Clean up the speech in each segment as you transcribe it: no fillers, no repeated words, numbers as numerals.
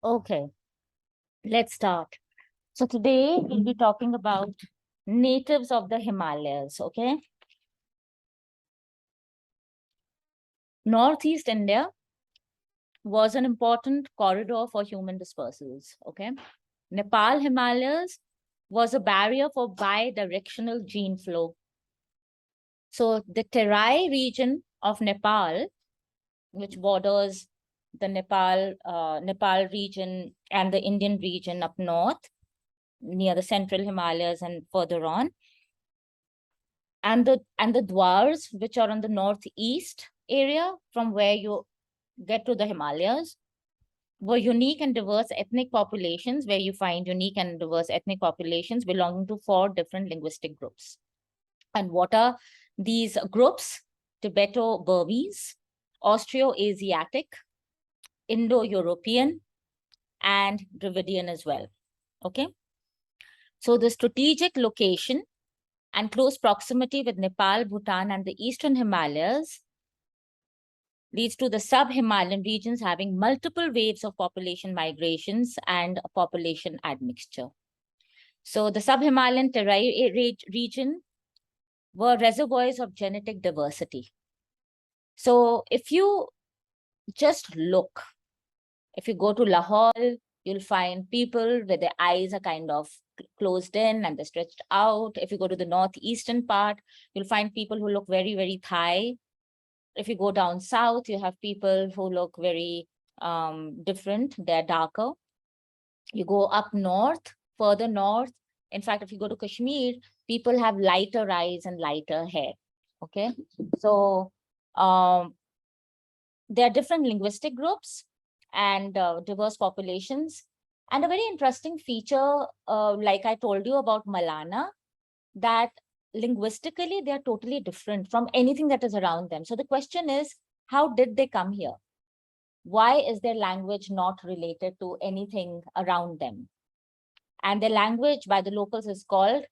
Okay, let's start. So today we'll be talking about natives of the Himalayas, okay? Northeast India was an important corridor for human dispersals, okay? Nepal Himalayas was a barrier for bi-directional gene flow. So the Terai region of Nepal, which borders the Nepal region and the Indian region up north, near the central Himalayas and further on, and the Dwars, which are on the northeast area from where you get to the Himalayas, were unique and diverse ethnic populations, where you find unique and diverse ethnic populations belonging to 4 different linguistic groups. And what are these groups? Tibeto-Burmese, Austro-Asiatic, Indo-European, and Dravidian as well. Okay. So the strategic location and close proximity with Nepal, Bhutan, and the eastern Himalayas leads to the sub-Himalayan regions having multiple waves of population migrations and a population admixture. So the sub-Himalayan Terai region were reservoirs of genetic diversity. So if you just look, if you go to Lahore, you'll find people where their eyes are kind of closed in and they're stretched out. If you go to the northeastern part, you'll find people who look very, very Thai. If you go down south, you have people who look very different. They're darker. You go up north, further north. In fact, if you go to Kashmir, people have lighter eyes and lighter hair. Okay. So there are different linguistic groups and diverse populations. And a very interesting feature, like I told you about Malana, that linguistically, they're totally different from anything that is around them. So the question is, how did they come here? Why is their language not related to anything around them? And their language by the locals is called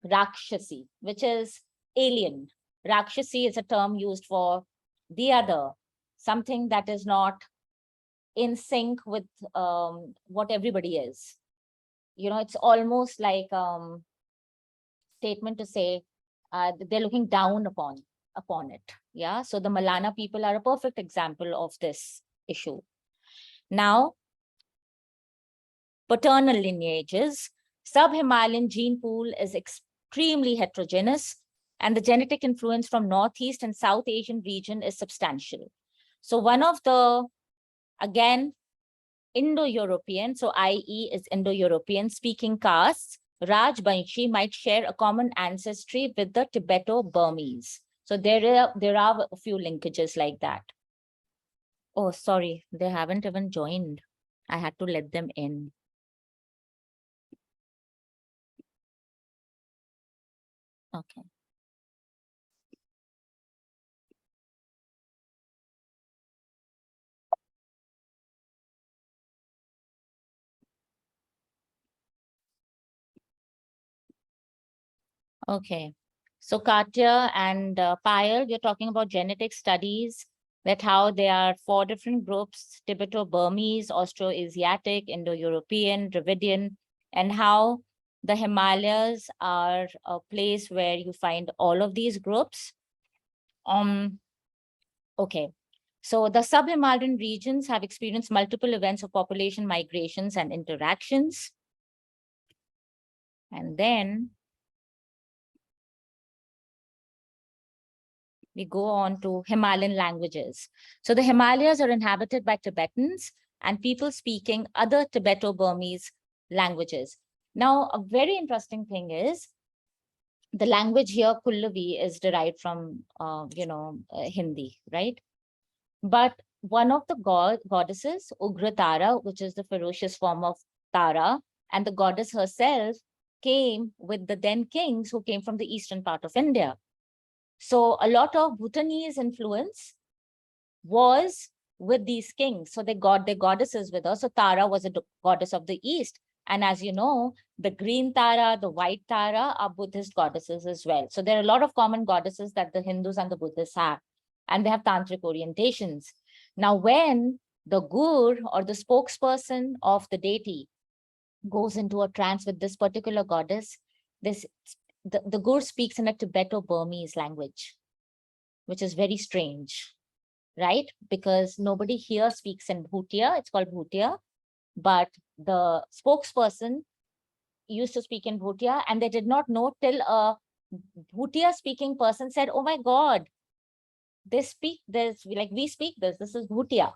Rakshasi, which is alien. Rakshasi is a term used for the other, something that is not in sync with what everybody is. You know, it's almost like statement to say they're looking down upon it. Yeah. So the Malana people are a perfect example of this issue. Now, paternal lineages. Sub-Himalayan gene pool is extremely heterogeneous, and the genetic influence from Northeast and South Asian region is substantial. So one of the, again, Indo-European, so IE is Indo-European speaking castes, Rajbanshi might share a common ancestry with the Tibeto-Burmese. So there are a few linkages like that. Oh, sorry, they haven't even joined. I had to let them in. Okay. Okay. So Katya and Payal, we're talking about genetic studies, that how there are 4 different groups, Tibeto-Burmese, Austro-Asiatic, Indo-European, Dravidian, and how the Himalayas are a place where you find all of these groups. Okay. So the sub-Himalayan regions have experienced multiple events of population migrations and interactions. And then we go on to Himalayan languages. So the Himalayas are inhabited by Tibetans and people speaking other Tibeto-Burmese languages. Now, a very interesting thing is the language here, Kullavi, is derived from, Hindi, right? But one of the goddesses, Ugra Tara, which is the ferocious form of Tara, and the goddess herself came with the then kings who came from the eastern part of India. So a lot of Bhutanese influence was with these kings. So they got their goddesses with us. So Tara was a goddess of the east. And as you know, the green Tara, the white Tara are Buddhist goddesses as well. So there are a lot of common goddesses that the Hindus and the Buddhists have. And they have tantric orientations. Now, when The gur or the spokesperson of the deity goes into a trance with this particular goddess. The gur speaks in a Tibeto-Burmese language, which is very strange, right? Because nobody here speaks in Bhutia. It's called Bhutia, but the spokesperson used to speak in Bhutia, and they did not know till a Bhutia speaking person said, "Oh my God, they speak this, like we speak this. This is Bhutia."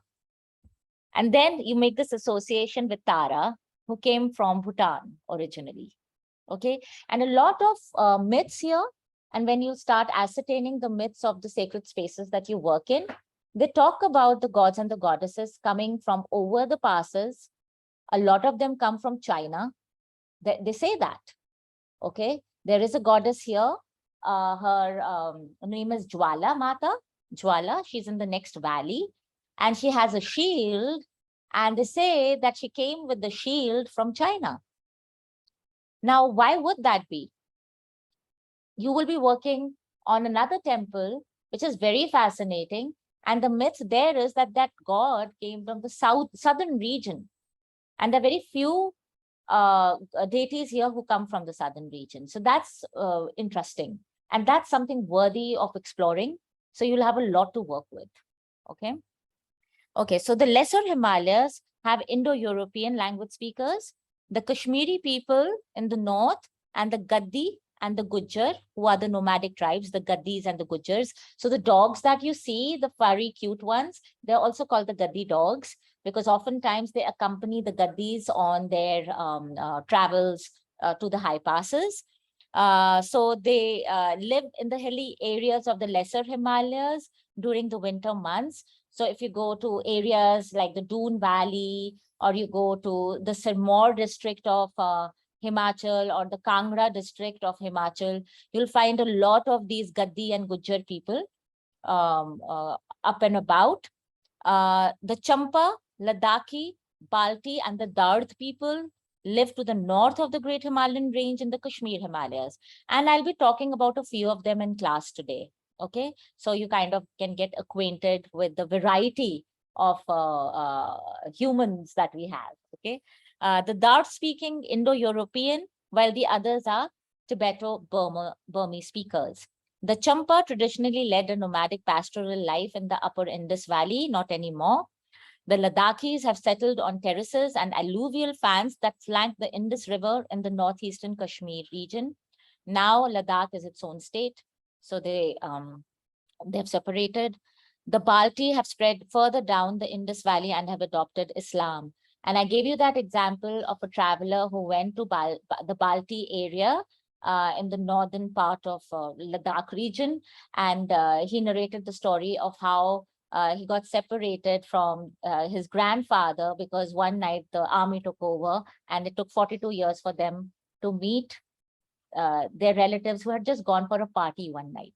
And then you make this association with Tara, who came from Bhutan originally. Okay. And a lot of myths here. And when you start ascertaining the myths of the sacred spaces that you work in, they talk about the gods and the goddesses coming from over the passes. A lot of them come from China. They say that. Okay. There is a goddess here. Her name is Jwala Mata. Jwala. She's in the next valley. And she has a shield. And they say that she came with the shield from China. Now, why would that be? You will be working on another temple, which is very fascinating. And the myth there is that that god came from the southern region. And there are very few deities here who come from the southern region. So that's interesting. And that's something worthy of exploring. So you'll have a lot to work with. Okay. Okay. So the Lesser Himalayas have Indo-European language speakers, the Kashmiri people in the north, and the Gaddi and the Gujjar, who are the nomadic tribes, the Gaddis and the Gujjars. So the dogs that you see, the furry, cute ones, they're also called the Gaddi dogs, because oftentimes they accompany the Gaddis on their travels to the high passes. So they live in the hilly areas of the Lesser Himalayas during the winter months. So if you go to areas like the Doon Valley, or you go to the Sirmaur district of Himachal, or the Kangra district of Himachal, you'll find a lot of these Gaddi and Gujjar people up and about. The Champa, Ladakhi, Balti, and the Dard people live to the north of the Great Himalayan Range in the Kashmir Himalayas. And I'll be talking about a few of them in class today. Okay, so you kind of can get acquainted with the variety of humans that we have. Okay, the Dard speaking Indo-European, while the others are Tibeto-Burmese speakers. The Champa traditionally led a nomadic pastoral life in the upper Indus Valley, not anymore. The Ladakhis have settled on terraces and alluvial fans that flank the Indus River in the northeastern Kashmir region. Now Ladakh is its own state, so they've separated. The Balti have spread further down the Indus Valley and have adopted Islam. And I gave you that example of a traveler who went to the Balti area in the northern part of Ladakh region. And he narrated the story of how he got separated from his grandfather because one night the army took over and it took 42 years for them to meet their relatives who had just gone for a party one night,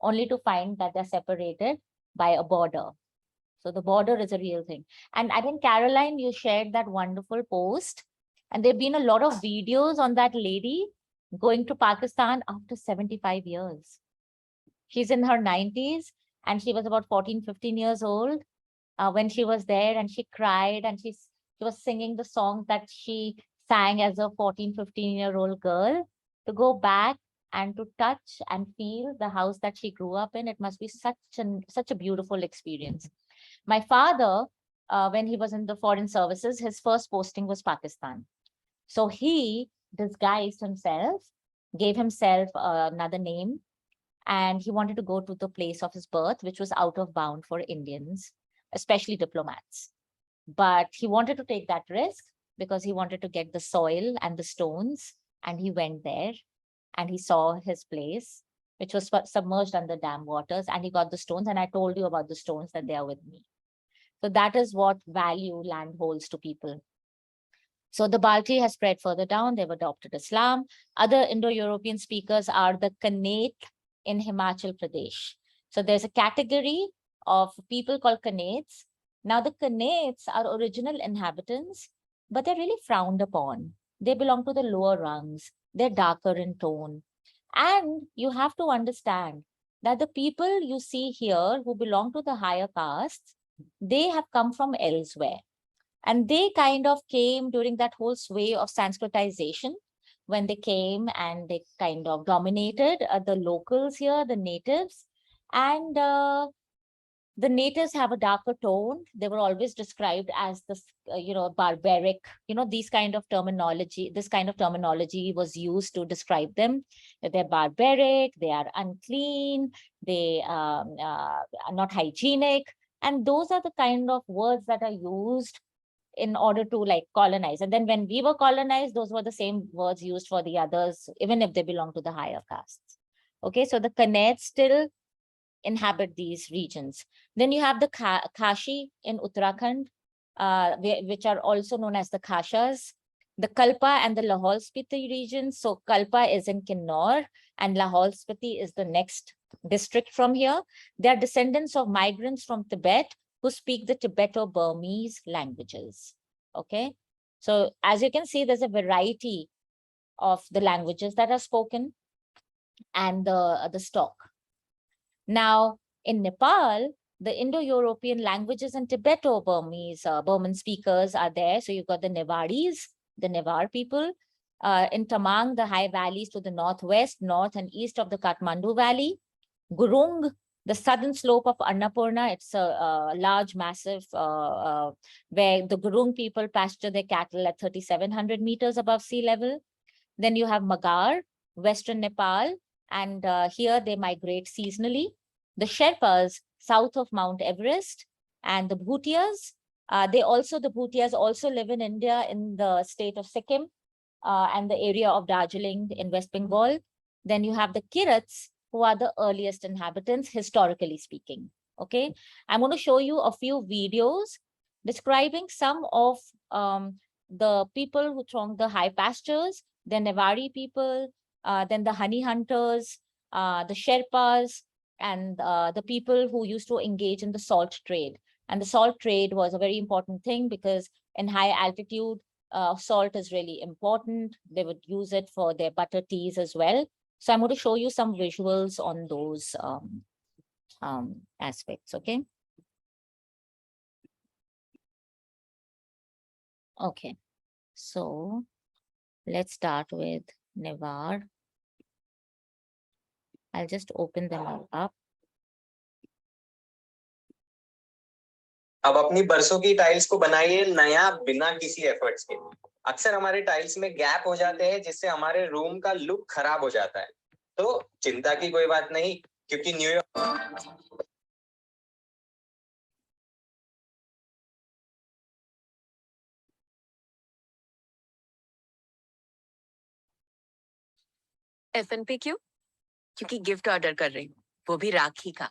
only to find that they're separated by a border. So the border is a real thing. And I think, Caroline, you shared that wonderful post. And there have been a lot of videos on that lady going to Pakistan after 75 years. She's in her 90s and she was about 14, 15 years old when she was there, and she cried and she was singing the songs that she sang as a 14, 15-year-old girl, to go back and to touch and feel the house that she grew up in. It must be such a beautiful experience. My father, when he was in the foreign services, his first posting was Pakistan. So he disguised himself, gave himself another name, and he wanted to go to the place of his birth, which was out of bound for Indians, especially diplomats. But he wanted to take that risk because he wanted to get the soil and the stones. And he went there and he saw his place, which was submerged under dam waters, and he got the stones. And I told you about the stones, that they are with me. So that is what value land holds to people. So the Balti has spread further down. They've adopted Islam. Other Indo-European speakers are the Kanate in Himachal Pradesh. So there's a category of people called Kanates. Now the Kanates are original inhabitants, but they're really frowned upon. They belong to the lower rungs. They're darker in tone. And you have to understand that the people you see here who belong to the higher castes, they have come from elsewhere. And they kind of came during that whole sway of Sanskritization, when they came and they kind of dominated the locals here, the natives. And the natives have a darker tone. They were always described as this, barbaric, this kind of terminology was used to describe them. That they're barbaric, they are unclean, they are not hygienic. And those are the kind of words that are used in order to like colonize. And then when we were colonized, those were the same words used for the others, even if they belong to the higher castes. Okay, so the Kannada still inhabit these regions. Then you have the Kashi in Uttarakhand, which are also known as the Kashas, the Kalpa and the Lahaul Spiti regions. So Kalpa is in Kinnaur and Lahaul Spiti is the next district from here. They are descendants of migrants from Tibet who speak the Tibeto-Burmese languages. Okay, so as you can see, there's a variety of the languages that are spoken and the stock. Now, in Nepal, the Indo-European languages and Tibeto-Burmese Burman speakers are there. So you've got the Nevaris, the Nevar people. In Tamang, the high valleys to the northwest, north and east of the Kathmandu Valley. Gurung, the southern slope of Annapurna, it's a large, massive, where the Gurung people pasture their cattle at 3,700 meters above sea level. Then you have Magar, western Nepal, and here they migrate seasonally. The Sherpas, south of Mount Everest, and the Bhutias, the Bhutias also live in India in the state of Sikkim and the area of Darjeeling in West Bengal. Then you have the Kirats, who are the earliest inhabitants, historically speaking. Okay, I'm going to show you a few videos describing some of the people who thronged the high pastures, the Nevari people, then the honey hunters, the Sherpas, and the people who used to engage in the salt trade. And the salt trade was a very important thing because in high altitude, salt is really important. They would use it for their butter teas as well. So I'm going to show you some visuals on those aspects, okay? Okay, so let's start with Nevar. I'll just open them up. अब अपनी बरसों की tiles को बनाइए नया बिना किसी efforts के। अक्सर हमारे टाइल्स में गैप हो जाते हैं जिससे हमारे रूम का लुक खराब हो जाता है। तो चिंता की कोई बात नहीं क्योंकि न्यूयॉर्क एफएनपी क्यों? क्योंकि गिफ्ट ऑर्डर कर रही हूँ, वो भी राखी का।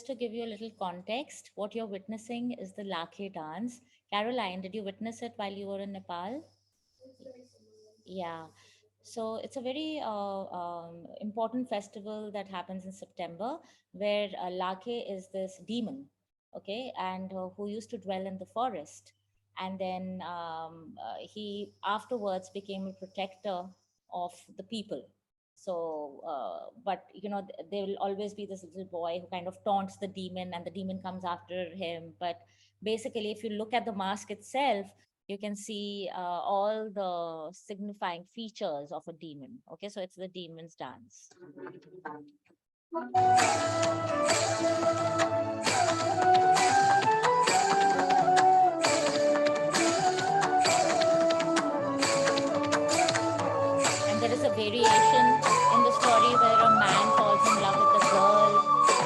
to give you a little context, what you're witnessing is the Lakhe dance. Caroline, did you witness it while you were in Nepal? Yeah. So it's a very important festival that happens in September, where Lakhe is this demon, okay, and who used to dwell in the forest. And then he afterwards became a protector of the people. So, but you know, there will always be this little boy who kind of taunts the demon, and the demon comes after him. But basically, if you look at the mask itself, you can see all the signifying features of a demon. Okay, so it's the demon's dance. And there is a variation in the story where a man falls in love with a girl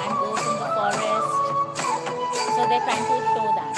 and goes in the forest. So they're trying to show that.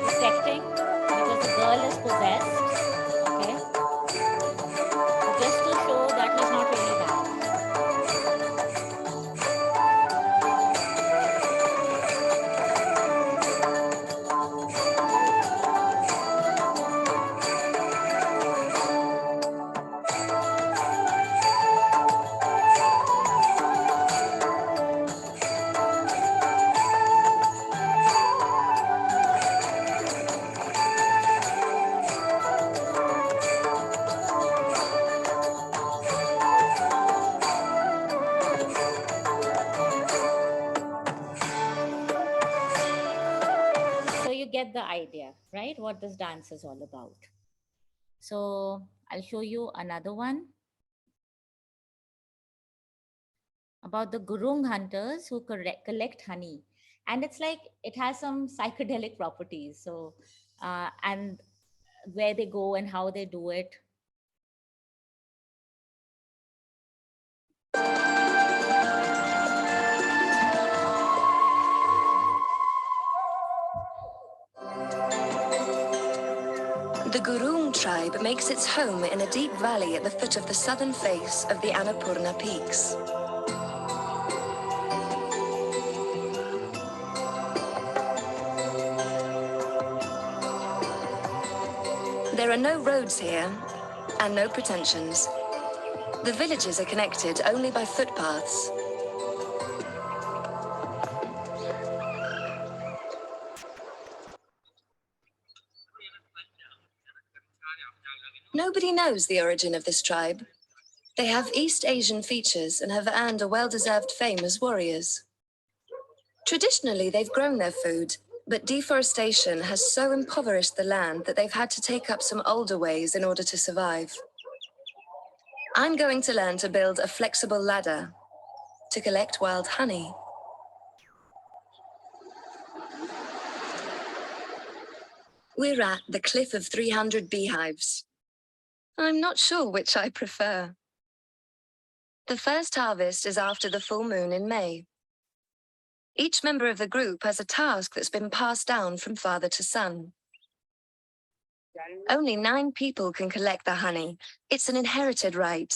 Protecting because the girl is possessed, okay, just to show that he's not really bad. So you get the idea, right? What this dance is all about. So I'll show you another one about the Gurung hunters who collect honey. And it's like it has some psychedelic properties. So, and where they go and how they do it. The Gurung tribe makes its home in a deep valley at the foot of the southern face of the Annapurna Peaks. There are no roads here, and no pretensions. The villages are connected only by footpaths. Nobody knows the origin of this tribe. They have East Asian features and have earned a well-deserved fame as warriors. Traditionally, they've grown their food, but deforestation has so impoverished the land that they've had to take up some older ways in order to survive. I'm going to learn to build a flexible ladder to collect wild honey. We're at the Cliff of 300 Beehives. I'm not sure which I prefer. The first harvest is after the full moon in May. Each member of the group has a task that's been passed down from father to son. Only 9 people can collect the honey. It's an inherited right,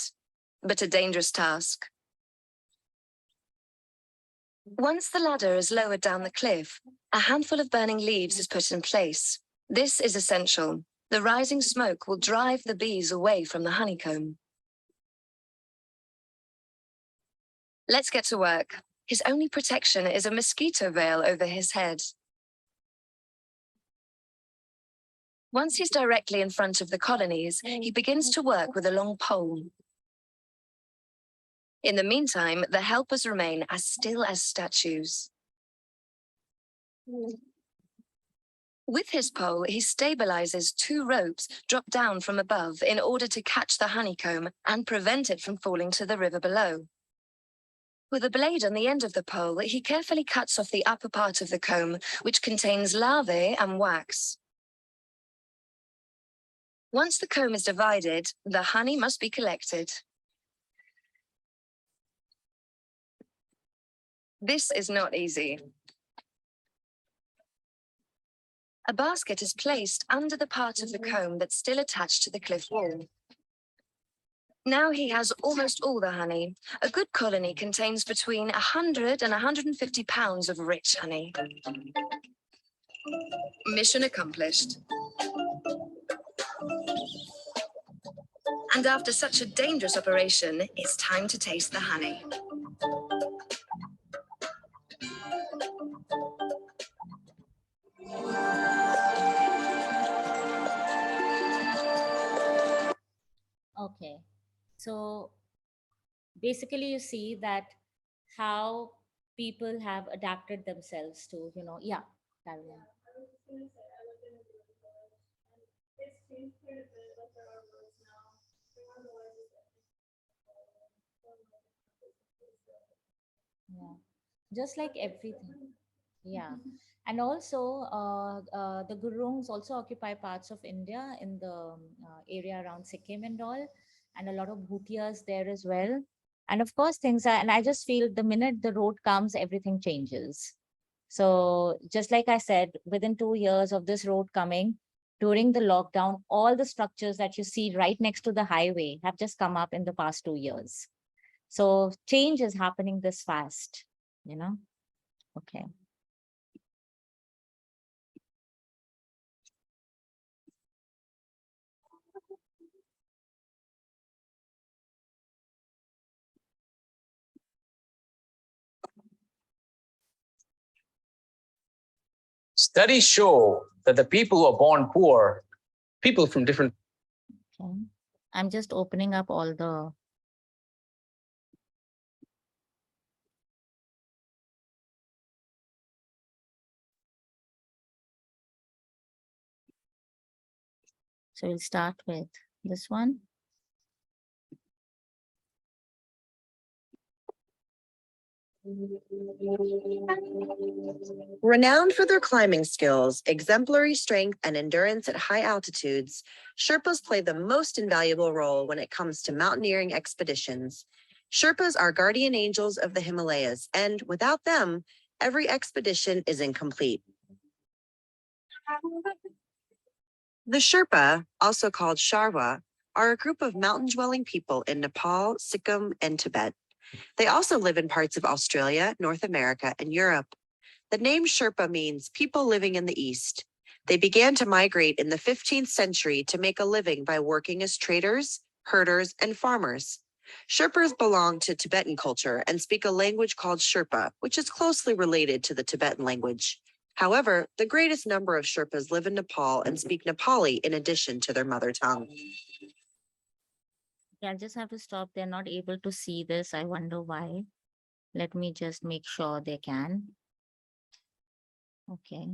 but a dangerous task. Once the ladder is lowered down the cliff, a handful of burning leaves is put in place. This is essential. The rising smoke will drive the bees away from the honeycomb. Let's get to work. His only protection is a mosquito veil over his head. Once he's directly in front of the colonies, he begins to work with a long pole. In the meantime, the helpers remain as still as statues. With his pole, he stabilizes 2 ropes dropped down from above in order to catch the honeycomb and prevent it from falling to the river below. With a blade on the end of the pole, he carefully cuts off the upper part of the comb, which contains larvae and wax. Once the comb is divided, the honey must be collected. This is not easy. A basket is placed under the part of the comb that's still attached to the cliff wall. Now he has almost all the honey. A good colony contains between 100 and 150 pounds of rich honey. Mission accomplished. And after such a dangerous operation, it's time to taste the honey. Okay, so basically you see that how people have adapted themselves to, yeah, carry on. Yeah, just like everything. Yeah. And also, the Gurungs also occupy parts of India in the area around Sikkim and all, and a lot of Bhutias there as well. And of course, things are, and I just feel the minute the road comes, everything changes. So just like I said, within 2 years of this road coming, during the lockdown, all the structures that you see right next to the highway have just come up in the past 2 years. So change is happening this fast, Okay. Studies show that the people who are born poor, people from different. Okay. I'm just opening up all the. So we'll start with this one. Renowned for their climbing skills, exemplary strength, and endurance at high altitudes, Sherpas play the most invaluable role when it comes to mountaineering expeditions. Sherpas are guardian angels of the Himalayas, and without them, every expedition is incomplete. The Sherpa, also called Sharwa, are a group of mountain-dwelling people in Nepal, Sikkim, and Tibet. They also live in parts of Australia, North America, and Europe. The name Sherpa means people living in the East. They began to migrate in the 15th century to make a living by working as traders, herders, and farmers. Sherpas belong to Tibetan culture and speak a language called Sherpa, which is closely related to the Tibetan language. However, the greatest number of Sherpas live in Nepal and speak Nepali in addition to their mother tongue. I'll just have to stop. They're not able to see this. I wonder why. Let me just make sure they can. Okay.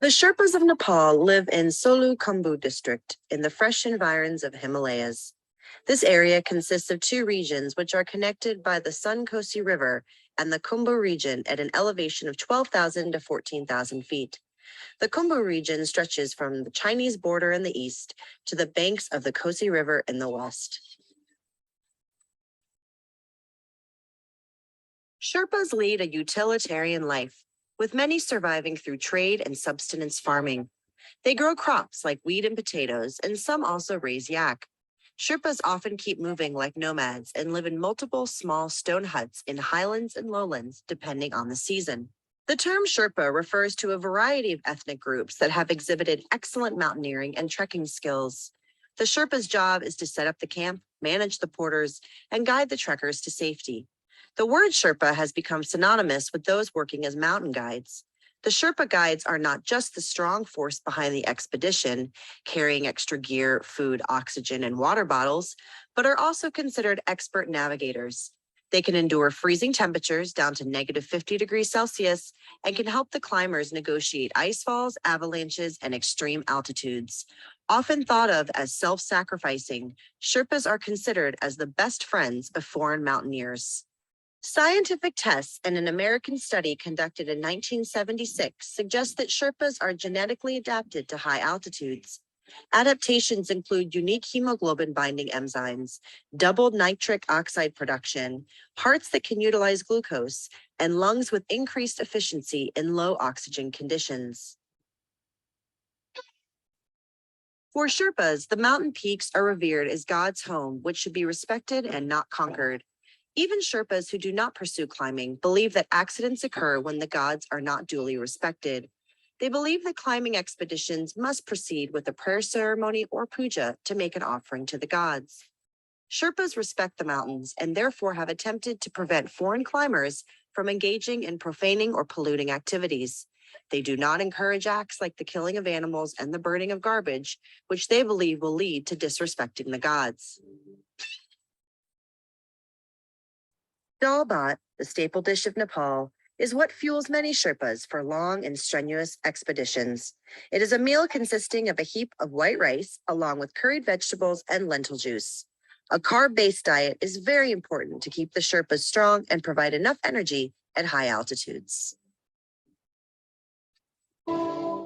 The Sherpas of Nepal live in Solu Khumbu district in the fresh environs of Himalayas. This area consists of 2 regions which are connected by the Sun Kosi River and the Khumbu region at an elevation of 12,000 to 14,000 feet. The Khumbu region stretches from the Chinese border in the east to the banks of the Kosi River in the west. Sherpas lead a utilitarian life, with many surviving through trade and subsistence farming. They grow crops like wheat and potatoes, and some also raise yak. Sherpas often keep moving like nomads and live in multiple small stone huts in highlands and lowlands, depending on the season. The term Sherpa refers to a variety of ethnic groups that have exhibited excellent mountaineering and trekking skills. The Sherpa's job is to set up the camp, manage the porters, and guide the trekkers to safety. The word Sherpa has become synonymous with those working as mountain guides. The Sherpa guides are not just the strong force behind the expedition, carrying extra gear, food, oxygen, and water bottles, but are also considered expert navigators. They can endure freezing temperatures down to -50°C and can help the climbers negotiate ice falls, avalanches, and extreme altitudes. Often thought of as self-sacrificing, Sherpas are considered as the best friends of foreign mountaineers. Scientific tests and an American study conducted in 1976 suggest that Sherpas are genetically adapted to high altitudes. Adaptations include unique hemoglobin binding enzymes, doubled nitric oxide production, hearts that can utilize glucose, and lungs with increased efficiency in low oxygen conditions. For Sherpas, the mountain peaks are revered as God's home, which should be respected and not conquered. Even Sherpas who do not pursue climbing believe that accidents occur when the gods are not duly respected. They believe that climbing expeditions must proceed with a prayer ceremony or puja to make an offering to the gods. Sherpas respect the mountains and therefore have attempted to prevent foreign climbers from engaging in profaning or polluting activities. They do not encourage acts like the killing of animals and the burning of garbage, which they believe will lead to disrespecting the gods. Dal bhat, the staple dish of Nepal, is what fuels many Sherpas for long and strenuous expeditions. It is a meal consisting of a heap of white rice, along with curried vegetables and lentil juice. A carb-based diet is very important to keep the Sherpas strong and provide enough energy at high altitudes.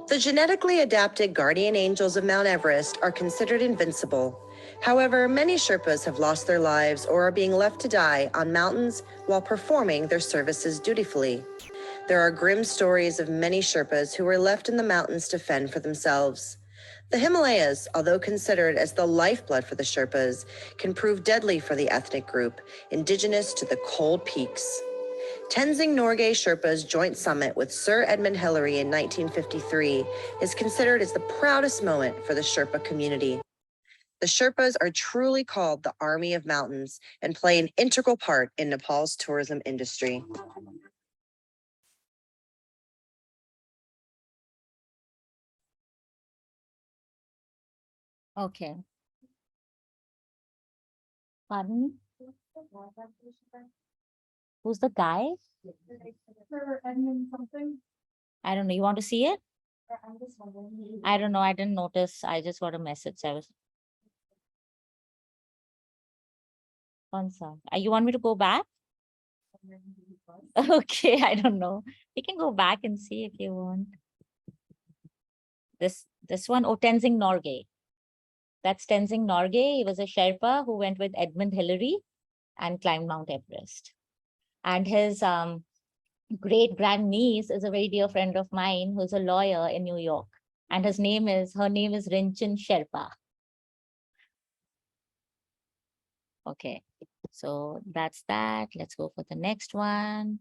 The genetically adapted guardian angels of Mount Everest are considered invincible. However, many Sherpas have lost their lives or are being left to die on mountains while performing their services dutifully. There are grim stories of many Sherpas who were left in the mountains to fend for themselves. The Himalayas, although considered as the lifeblood for the Sherpas, can prove deadly for the ethnic group, indigenous to the cold peaks. Tenzing Norgay Sherpa's joint summit with Sir Edmund Hillary in 1953 is considered as the proudest moment for the Sherpa community. The Sherpas are truly called the Army of Mountains and play an integral part in Nepal's tourism industry. Okay. Pardon? Who's the guy? Sir Edmund something. I don't know. You want to see it? I'm just wondering. I don't know. I didn't notice. I just got a message. I was. You want me to go back? Okay, I don't know. We can go back and see if you want. This one, oh, Tenzing Norgay. That's Tenzing Norgay. He was a Sherpa who went with Edmund Hillary and climbed Mount Everest. And his great grandniece is a very dear friend of mine who's a lawyer in New York. And her name is Rinchen Sherpa. Okay, so that's that. Let's go for the next one.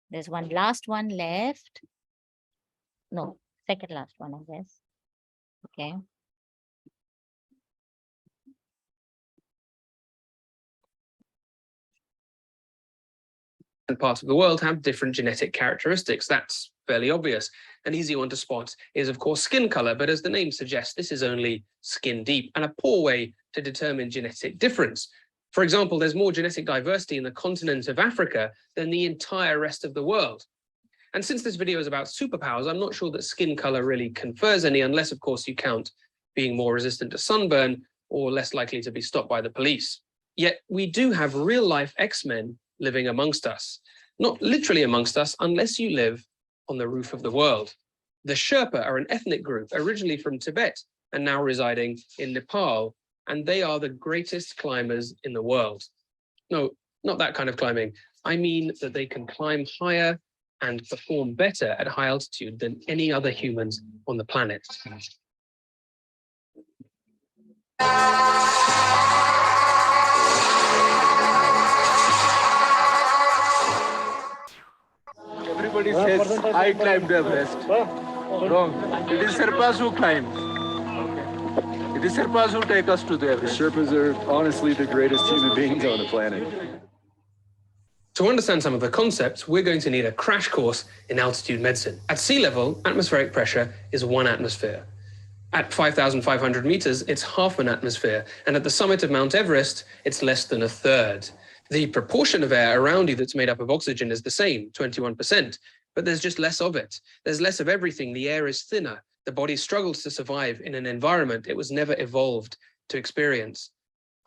There's one last one left. No, second last one, I guess. Okay. Parts of the world have different genetic characteristics. That's fairly obvious. An easy one to spot is, of course, skin color, but as the name suggests, this is only skin deep and a poor way to determine genetic difference. For example, there's more genetic diversity in the continent of Africa than the entire rest of the world. And since this video is about superpowers, I'm not sure that skin color really confers any, unless, of course, you count being more resistant to sunburn or less likely to be stopped by the police. Yet we do have real-life X-Men living amongst us. Not literally amongst us, unless you live on the roof of the world. The Sherpa are an ethnic group originally from Tibet and now residing in Nepal, and they are the greatest climbers in the world. No, not that kind of climbing. I mean that they can climb higher and perform better at high altitude than any other humans on the planet. Everybody says, I climbed Everest. Wrong. It is Sherpas who climb. It is Sherpas who take us to the Everest. The Sherpas are honestly the greatest human beings on the planet. To understand some of the concepts, we're going to need a crash course in altitude medicine. At sea level, atmospheric pressure is 1 atmosphere. At 5,500 meters, it's half an atmosphere, and at the summit of Mount Everest, it's less than a third. The proportion of air around you that's made up of oxygen is the same, 21%, but there's just less of it. There's less of everything. The air is thinner. The body struggles to survive in an environment it was never evolved to experience.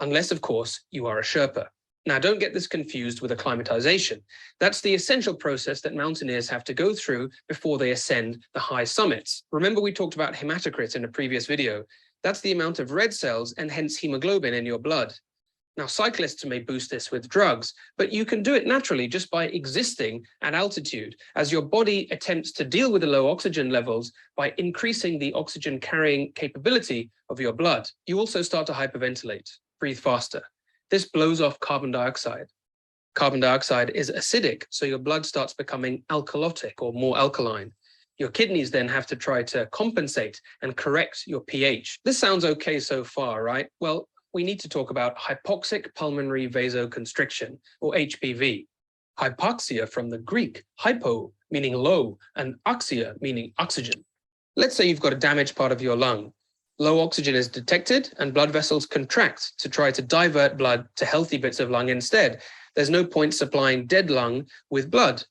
Unless, of course, you are a Sherpa. Now, don't get this confused with acclimatization. That's the essential process that mountaineers have to go through before they ascend the high summits. Remember, we talked about hematocrit in a previous video. That's the amount of red cells and hence hemoglobin in your blood. Now, cyclists may boost this with drugs, but you can do it naturally just by existing at altitude, as your body attempts to deal with the low oxygen levels by increasing the oxygen carrying capability of your blood. You also start to hyperventilate, breathe faster. This blows off carbon dioxide. Carbon dioxide is acidic, so your blood starts becoming alkalotic or more alkaline. Your kidneys then have to try to compensate and correct your pH. This sounds okay so far, right? Well, we need to talk about hypoxic pulmonary vasoconstriction, or HPV. Hypoxia from the Greek, hypo, meaning low, and oxia, meaning oxygen. Let's say you've got a damaged part of your lung. Low oxygen is detected and blood vessels contract to try to divert blood to healthy bits of lung instead. There's no point supplying dead lung with blood.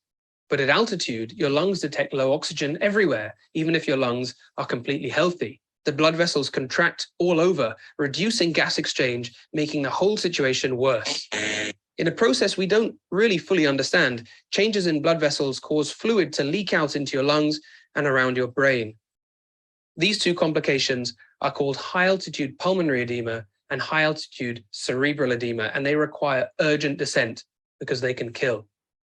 But at altitude, your lungs detect low oxygen everywhere, even if your lungs are completely healthy. The blood vessels contract all over, reducing gas exchange, making the whole situation worse. In a process we don't really fully understand, changes in blood vessels cause fluid to leak out into your lungs and around your brain. These two complications are called high-altitude pulmonary edema and high-altitude cerebral edema, and they require urgent descent because they can kill.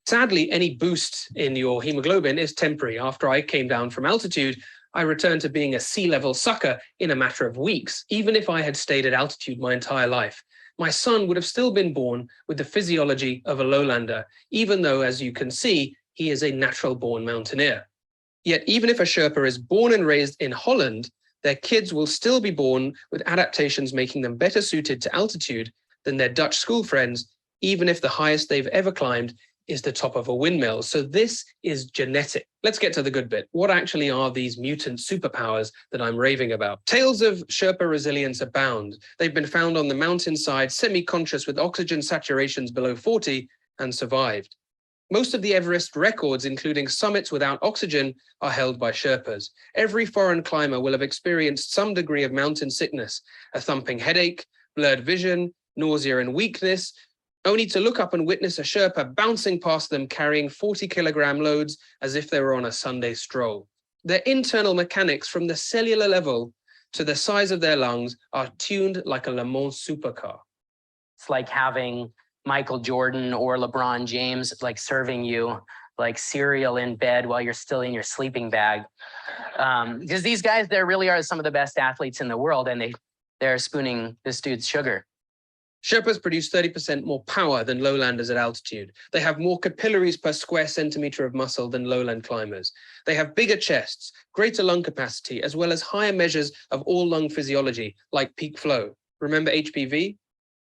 Sadly, any boost in your hemoglobin is temporary. After I came down from altitude, I returned to being a sea-level sucker in a matter of weeks. Even if I had stayed at altitude my entire life, my son would have still been born with the physiology of a lowlander, even though, as you can see, he is a natural-born mountaineer. Yet even if a Sherpa is born and raised in Holland, their kids will still be born with adaptations making them better suited to altitude than their Dutch school friends, even if the highest they've ever climbed is the top of a windmill. So this is genetic. Let's get to the good bit. What actually are these mutant superpowers that I'm raving about? Tales of Sherpa resilience abound. They've been found on the mountainside, semi-conscious with oxygen saturations below 40, and survived. Most of the Everest records, including summits without oxygen, are held by Sherpas. Every foreign climber will have experienced some degree of mountain sickness, a thumping headache, blurred vision, nausea and weakness, only to look up and witness a Sherpa bouncing past them carrying 40-kilogram loads as if they were on a Sunday stroll. Their internal mechanics, from the cellular level to the size of their lungs, are tuned like a Le Mans supercar. It's like having Michael Jordan or LeBron James like serving you like cereal in bed while you're still in your sleeping bag. Because these guys, they really are some of the best athletes in the world, and they're spooning this dude's sugar. Sherpas produce 30% more power than lowlanders at altitude. They have more capillaries per square centimeter of muscle than lowland climbers. They have bigger chests, greater lung capacity, as well as higher measures of all lung physiology, like peak flow. Remember HPV?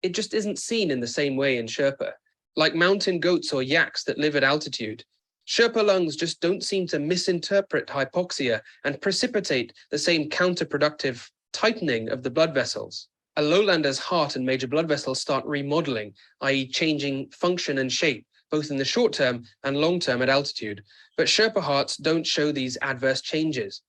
It just isn't seen in the same way in Sherpa. Like mountain goats or yaks that live at altitude, Sherpa lungs just don't seem to misinterpret hypoxia and precipitate the same counterproductive tightening of the blood vessels. A lowlander's heart and major blood vessels start remodeling, i.e. changing function and shape, both in the short term and long term at altitude. But Sherpa hearts don't show these adverse changes.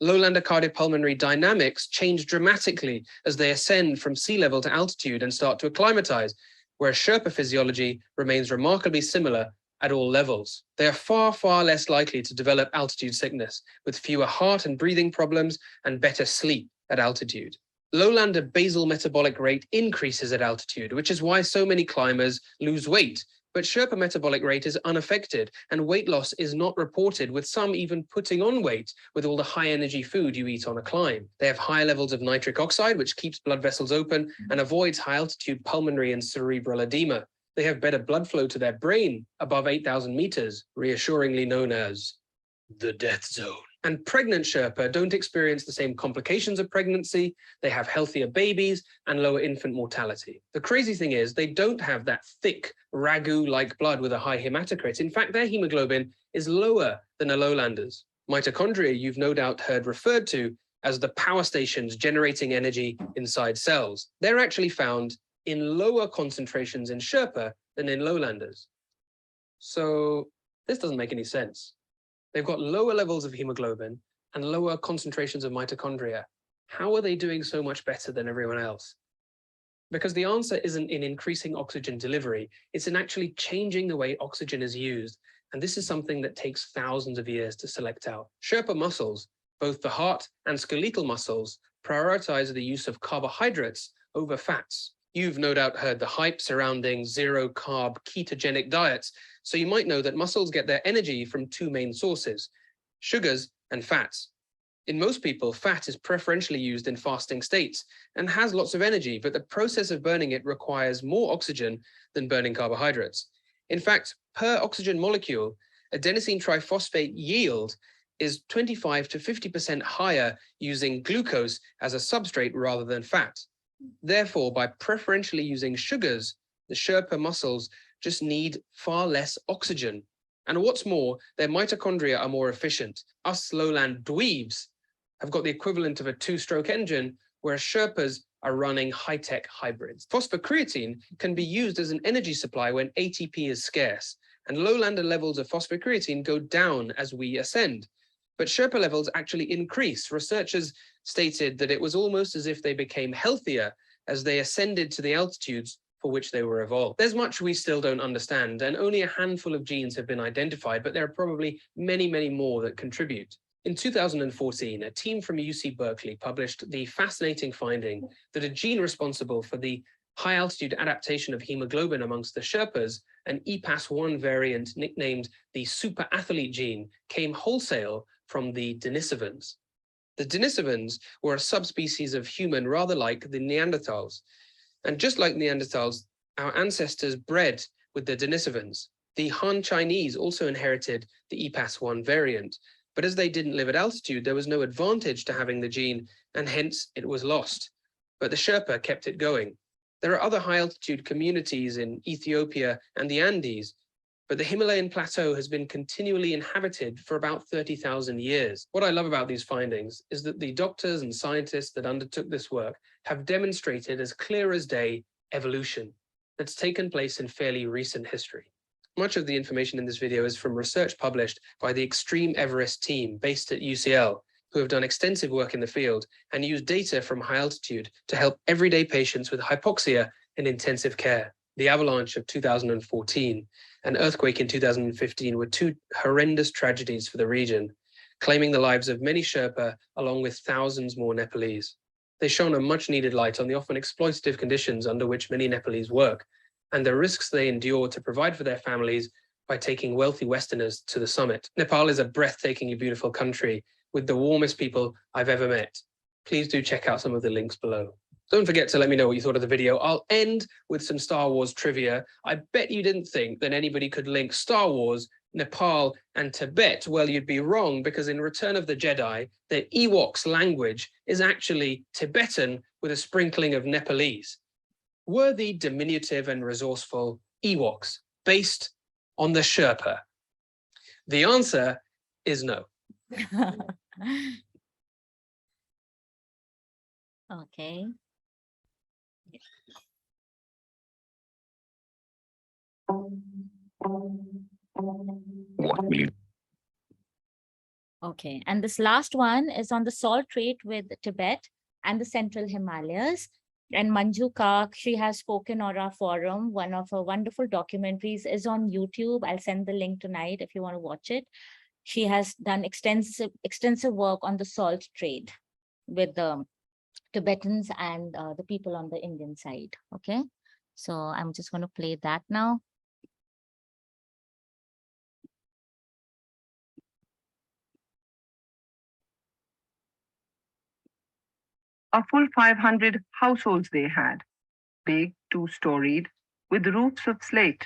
Lowlander cardiopulmonary dynamics change dramatically as they ascend from sea level to altitude and start to acclimatize, whereas Sherpa physiology remains remarkably similar at all levels. They are far, far less likely to develop altitude sickness, with fewer heart and breathing problems and better sleep at altitude. Lowlander basal metabolic rate increases at altitude, which is why so many climbers lose weight. But Sherpa metabolic rate is unaffected, and weight loss is not reported, with some even putting on weight with all the high-energy food you eat on a climb. They have high levels of nitric oxide, which keeps blood vessels open and avoids high-altitude pulmonary and cerebral edema. They have better blood flow to their brain above 8,000 meters, reassuringly known as the death zone. And pregnant Sherpa don't experience the same complications of pregnancy. They have healthier babies and lower infant mortality. The crazy thing is they don't have that thick ragu-like blood with a high hematocrit. In fact, their hemoglobin is lower than a lowlander's. Mitochondria, you've no doubt heard referred to, as the power stations generating energy inside cells. They're actually found in lower concentrations in Sherpa than in lowlanders. So this doesn't make any sense. They've got lower levels of hemoglobin and lower concentrations of mitochondria. How are they doing so much better than everyone else? Because the answer isn't in increasing oxygen delivery, it's in actually changing the way oxygen is used. And this is something that takes thousands of years to select out. Sherpa muscles, both the heart and skeletal muscles, prioritize the use of carbohydrates over fats. You've no doubt heard the hype surrounding zero-carb ketogenic diets, so you might know that muscles get their energy from two main sources, sugars and fats. In most people, fat is preferentially used in fasting states and has lots of energy, but the process of burning it requires more oxygen than burning carbohydrates. In fact, per oxygen molecule, adenosine triphosphate yield is 25 to 50% higher using glucose as a substrate rather than fat. Therefore, by preferentially using sugars, the Sherpa muscles just need far less oxygen. And what's more, their mitochondria are more efficient. Us lowland dweebs have got the equivalent of a two-stroke engine, whereas Sherpas are running high-tech hybrids. Phosphocreatine can be used as an energy supply when ATP is scarce, and lowlander levels of phosphocreatine go down as we ascend. But Sherpa levels actually increase. Researchers stated that it was almost as if they became healthier as they ascended to the altitudes for which they were evolved. There's much we still don't understand, and only a handful of genes have been identified, but there are probably many, many more that contribute. In 2014, a team from UC Berkeley published the fascinating finding that a gene responsible for the high-altitude adaptation of hemoglobin amongst the Sherpas, an EPAS1 variant nicknamed the super athlete gene, came wholesale from the Denisovans. The Denisovans were a subspecies of human rather like the Neanderthals. And just like Neanderthals, our ancestors bred with the Denisovans. The Han Chinese also inherited the EPAS1 variant, but as they didn't live at altitude, there was no advantage to having the gene, and hence it was lost. But the Sherpa kept it going. There are other high-altitude communities in Ethiopia and the Andes, but the Himalayan plateau has been continually inhabited for about 30,000 years. What I love about these findings is that the doctors and scientists that undertook this work have demonstrated as clear as day evolution that's taken place in fairly recent history. Much of the information in this video is from research published by the Extreme Everest team based at UCL, who have done extensive work in the field and used data from high altitude to help everyday patients with hypoxia in intensive care. The avalanche of 2014 and earthquake in 2015 were two horrendous tragedies for the region, claiming the lives of many Sherpa along with thousands more Nepalese. They shone a much-needed light on the often exploitative conditions under which many Nepalese work and the risks they endure to provide for their families by taking wealthy Westerners to the summit. Nepal is a breathtakingly beautiful country with the warmest people I've ever met. Please do check out some of the links below. Don't forget to let me know what you thought of the video. I'll end with some Star Wars trivia. I bet you didn't think that anybody could link Star Wars, Nepal, and Tibet. Well, you'd be wrong, because in Return of the Jedi, the Ewoks language is actually Tibetan with a sprinkling of Nepalese. Were the diminutive and resourceful Ewoks based on the Sherpa? The answer is no. Okay. Okay, and this last one is on the salt trade with Tibet and the Central Himalayas. And Manju Kak, she has spoken on our forum. One of her wonderful documentaries is on YouTube. I'll send the link tonight if you want to watch it. She has done extensive work on the salt trade with the Tibetans and the people on the Indian side. Okay, so I'm just going to play that now. A full 500 households they had, big, two-storied, with roofs of slate.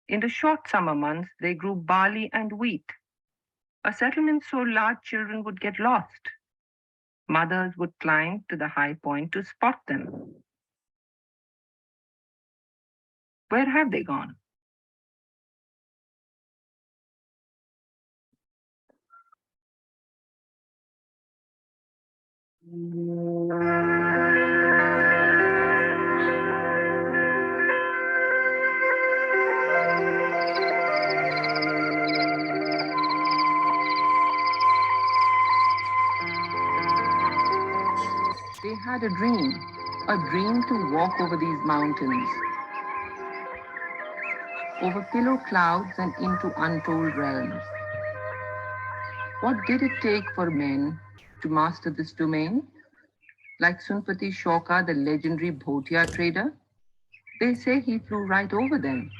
In the short summer months, they grew barley and wheat. A settlement so large children would get lost. Mothers would climb to the high point to spot them. Where have they gone? They had a dream to walk over these mountains, over pillow clouds and into untold realms. What did it take for men to master this domain? Like Sunpati Shoka, the legendary Bhotia trader, they say he flew right over them,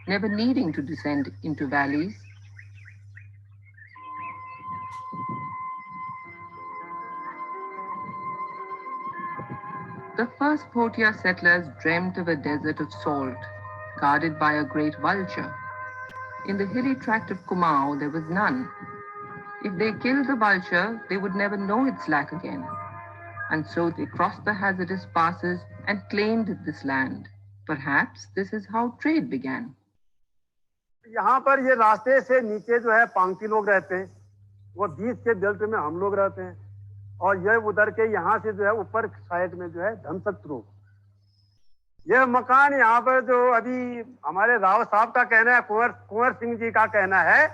never needing to descend into valleys. The first Bhotia settlers dreamt of a desert of salt, guarded by a great vulture. In the hilly tract of Kumaon, there was none. If they killed the vulture, they would never know its lack again. And so they crossed the hazardous passes and claimed this land. Perhaps this is how trade began. यहाँ पर ये रास्ते से नीचे जो है पांगती लोग रहते हैं, वो बीच के बेल्ट में हम लोग रहते हैं, और ये उधर के यहाँ से जो है ऊपर साइड में जो है धनसक्त लोग। ये मकान यहाँ पर जो अभी हमारे राव साहब का कहना है, कुंवर सिंह जी का कहना है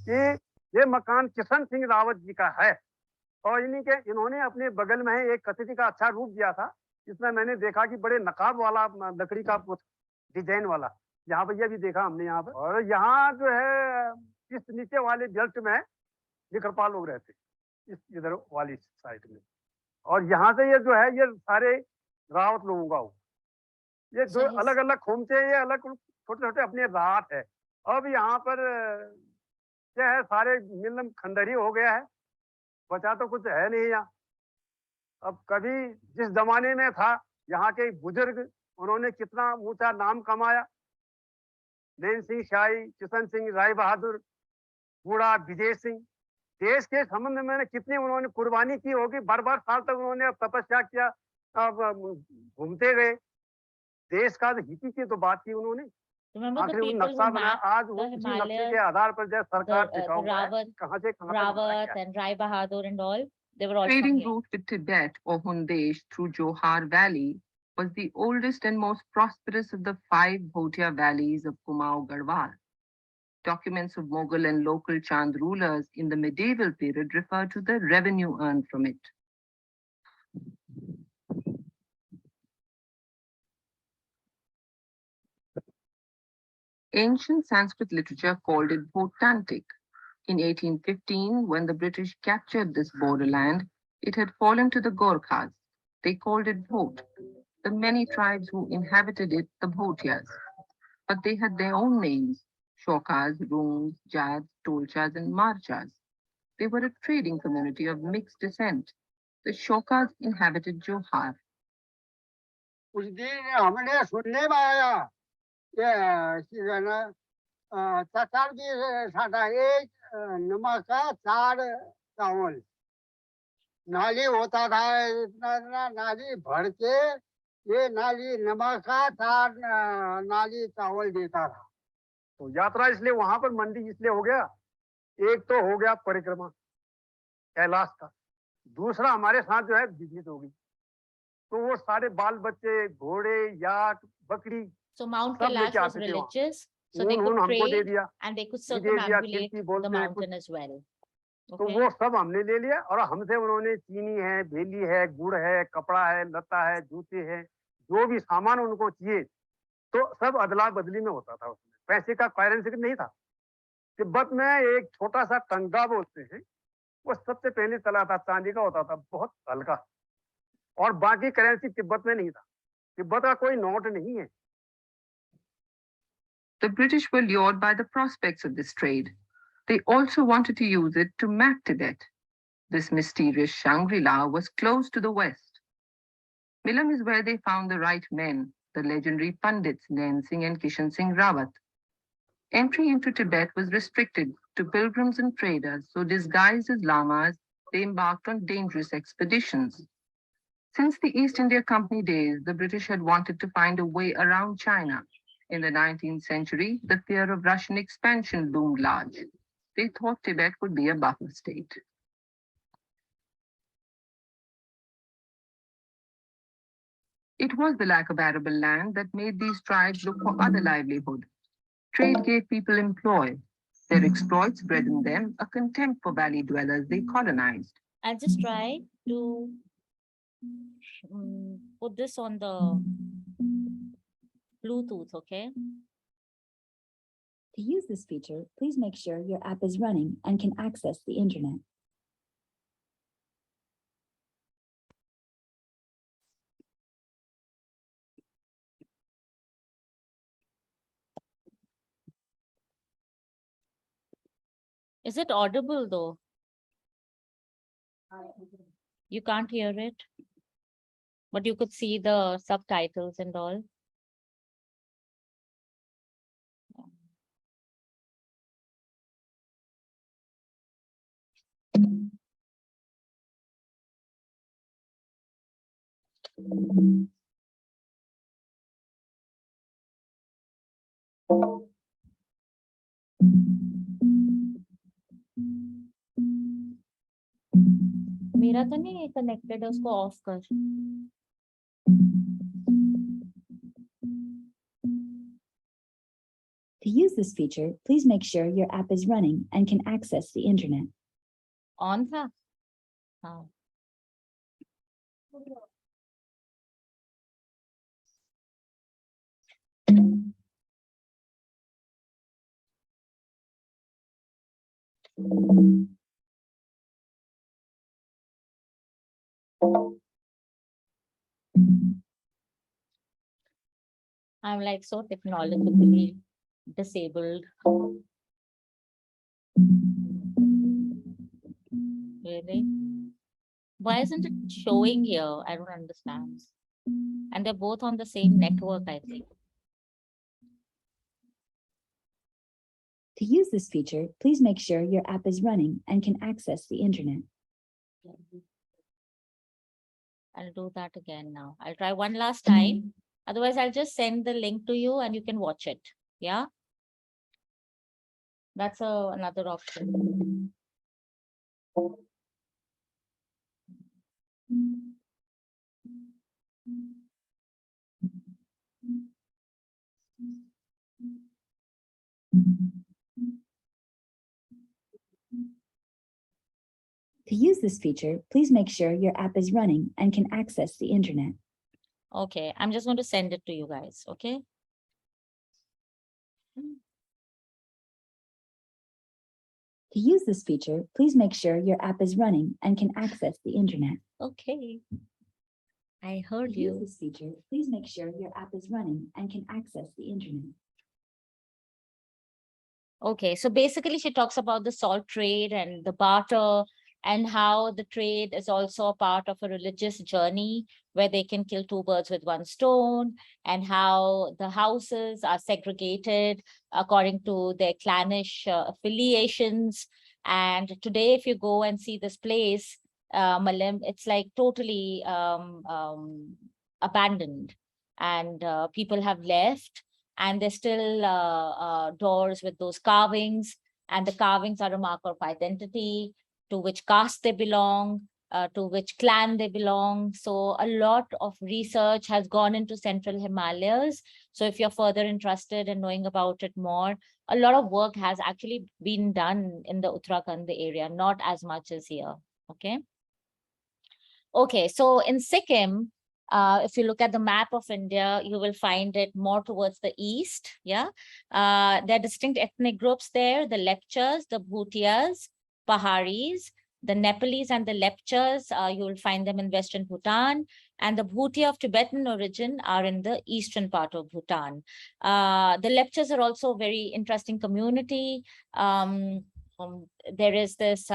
कि ये मकान किशन सिंह रावत जी का है, और इन्होंने अपने बगल में एक कचरी का अच्छा रूप दिया था, जिसमें मैंने देखा कि बड़े नकाब वाला लकड़ी का डिजाइन वाला, यहाँ पर ये भी देखा हमने यहाँ पर। और यहाँ जो है इस नीचे वाले बेल्ट में निकरपाल लोग रहते, इस इधर वाली साइड में, और यहाँ से ये जो है ये सारे रावत लोगों का हो, ये जो अलग अलग खोमचे, ये अलग छोटे छोटे अपने रात है। अब यहाँ पर क्या है, सारे मिलम खंडहरी हो गया है, बचा तो कुछ है नहीं यहाँ। अब कभी जिस जमाने में था, यहाँ के बुजुर्ग, उन्होंने कितना ऊंचा नाम कमाया, नैन सिंह शाही, किशन सिंह, राय बहादुर, बूढ़ा विजय सिंह, देश के संबंध में कितनी उन्होंने कुर्बानी की होगी, बार बार साल तक उन्होंने तपस्या किया, घूमते गए, देश का हित की तो बात की उन्होंने। आखिर वो नक्शा बना, आज वो उसी नक्शे के आधार पर जो सरकार टिका हुआ है, कहाँ से कहाँ Rawat and Rai Bahadur and all, they were all from Trading here. route with Tibet or Hundesh through Johar Valley was the oldest and most prosperous of the 5 Bhotia valleys of Kumaon Garhwal. Documents of Mughal and local Chand rulers in the medieval period refer to the revenue earned from it. Ancient Sanskrit literature called it Bhotantic. In 1815, when the British captured this borderland, it had fallen to the Gorkhas. They called it Bhot, the many tribes who inhabited it, the Bhotias. But they had their own names: Shokas, Rungs, Jads, Tolchas, and Marchas. They were a trading community of mixed descent. The Shokas inhabited Johar. उस दिन हमने सुनने में आया ये चार भी साढ़ा एक नमक का 4 चावल नाली होता था, इतना नाली भर के ये नाली नमक का 4 नाली चावल देता था। तो यात्रा इसलिए वहां पर मंडी इसलिए हो गया, एक तो हो गया परिक्रमा कैलाश का, दूसरा हमारे साथ जो है विजिट हो गई, तो वो सारे बाल बच्चे, घोड़े, याक, बकरी, So Mount सब Kailash लेके was आते थे वहाँ। religious, so they ऊन could हमको दे trade दिया, and they could ये दे दिया, circumambulate खिड़की the बोलते हैं कुछ, mountain as well. तो Okay. वो सब हमने ले लिया, और हमसे उन्होंने चीनी है, भेली है, गुड़ है, कपड़ा है, लता है, जूते हैं, जो भी सामान उनको चाहिए, तो सब अदला बदली में होता था। उसमें पैसे का करेंसी नहीं था। तिब्बत में एक छोटा सा टंगा बोलते हैं, वो सबसे पहले चला था, चांदी का होता था, बहुत हल्का, और बाकी करेंसी तिब्बत में नहीं था। तिब्बत का कोई नोट नहीं है। The British were lured by the prospects of this trade. They also wanted to use it to map Tibet. This mysterious Shangri-La was close to the west. Milam is where they found the right men, the legendary Pandits Nain Singh and Kishan Singh Rawat. Entry into Tibet was restricted to pilgrims and traders, so disguised as lamas, they embarked on dangerous expeditions. Since the East India Company days, the British had wanted to find a way around China. In the 19th century, the fear of Russian expansion loomed large. They thought Tibet would be a buffer state. It was the lack of arable land that made these tribes look for other livelihood. Trade gave people employ. Their exploits bred in them a contempt for valley dwellers they colonized. I'll just try to put this on the Bluetooth, okay? To use this feature, please make sure your app is running and can access the internet. Is it audible though? You can't hear it, but you could see the subtitles and all. मेरा तो नहीं connected है, उसको of कर. To use this feature, please make sure your app is running and can access the internet. On था. हाँ. I'm like so technologically disabled. Really? Why isn't it showing here? I don't understand. And they're both on the same network, I think. To use this feature, please make sure your app is running and can access the internet. I'll do that again now. I'll try one last time. Otherwise, I'll just send the link to you and you can watch it. Yeah. That's another option. To use this feature, please make sure your app is running and can access the internet. Okay, I'm just going to send it to you guys, okay? To use this feature, please make sure your app is running and can access the internet. Okay. I heard To you. use this feature, please make sure your app is running and can access the internet. Okay, so basically she talks about the salt trade and the barter and how the trade is also a part of a religious journey where they can kill two birds with one stone, and how the houses are segregated according to their clannish affiliations. And today, if you go and see this place, Malim, it's like totally abandoned, and people have left. And there's still doors with those carvings, and the carvings are a mark of identity, to which caste they belong, to which clan they belong. So a lot of research has gone into Central Himalayas. So if you're further interested in knowing about it more, a lot of work has actually been done in the Uttarakhand area, not as much as here, okay? Okay, so in Sikkim, if you look at the map of India, you will find it more towards the east. Yeah, there are distinct ethnic groups there: the Lepchas, the Bhutias, Paharis, the Nepalese, and the Lepchas. You will find them in western Bhutan, and the Bhutia of Tibetan origin are in the eastern part of Bhutan. The Lepchas are also a very interesting community. There is this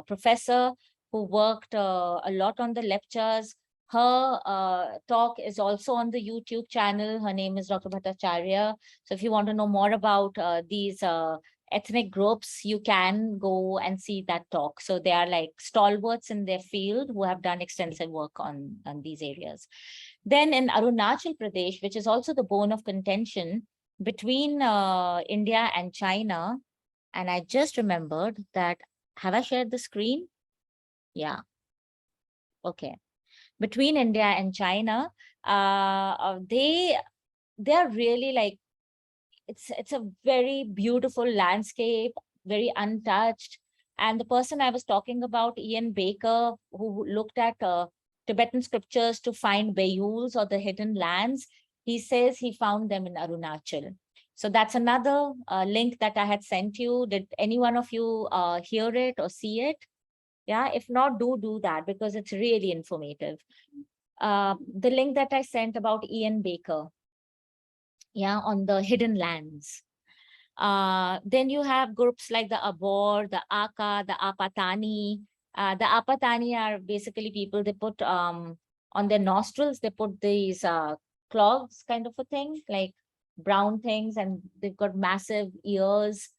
professor who worked a lot on the Lepchas. Her talk is also on the YouTube channel. Her name is Dr. Bhattacharya. So if you want to know more about these ethnic groups, you can go and see that talk. So they are like stalwarts in their field who have done extensive work on these areas. Then in Arunachal Pradesh, which is also the bone of contention between India and China, and I just remembered that, have I shared the screen? Yeah. Okay. between India and China, they're really like, it's a very beautiful landscape, very untouched. And the person I was talking about, Ian Baker, who looked at Tibetan scriptures to find Bayuls or the hidden lands, he says he found them in Arunachal. So that's another link that I had sent you. Did any one of you hear it or see it? Yeah, if not, do that because it's really informative. The link that I sent about Ian Baker, yeah, on the hidden lands. Then you have groups like the Abor, the Aka, the Apatani. The Apatani are basically people, they put on their nostrils, they put these clogs kind of a thing, like brown things, and they've got massive ears.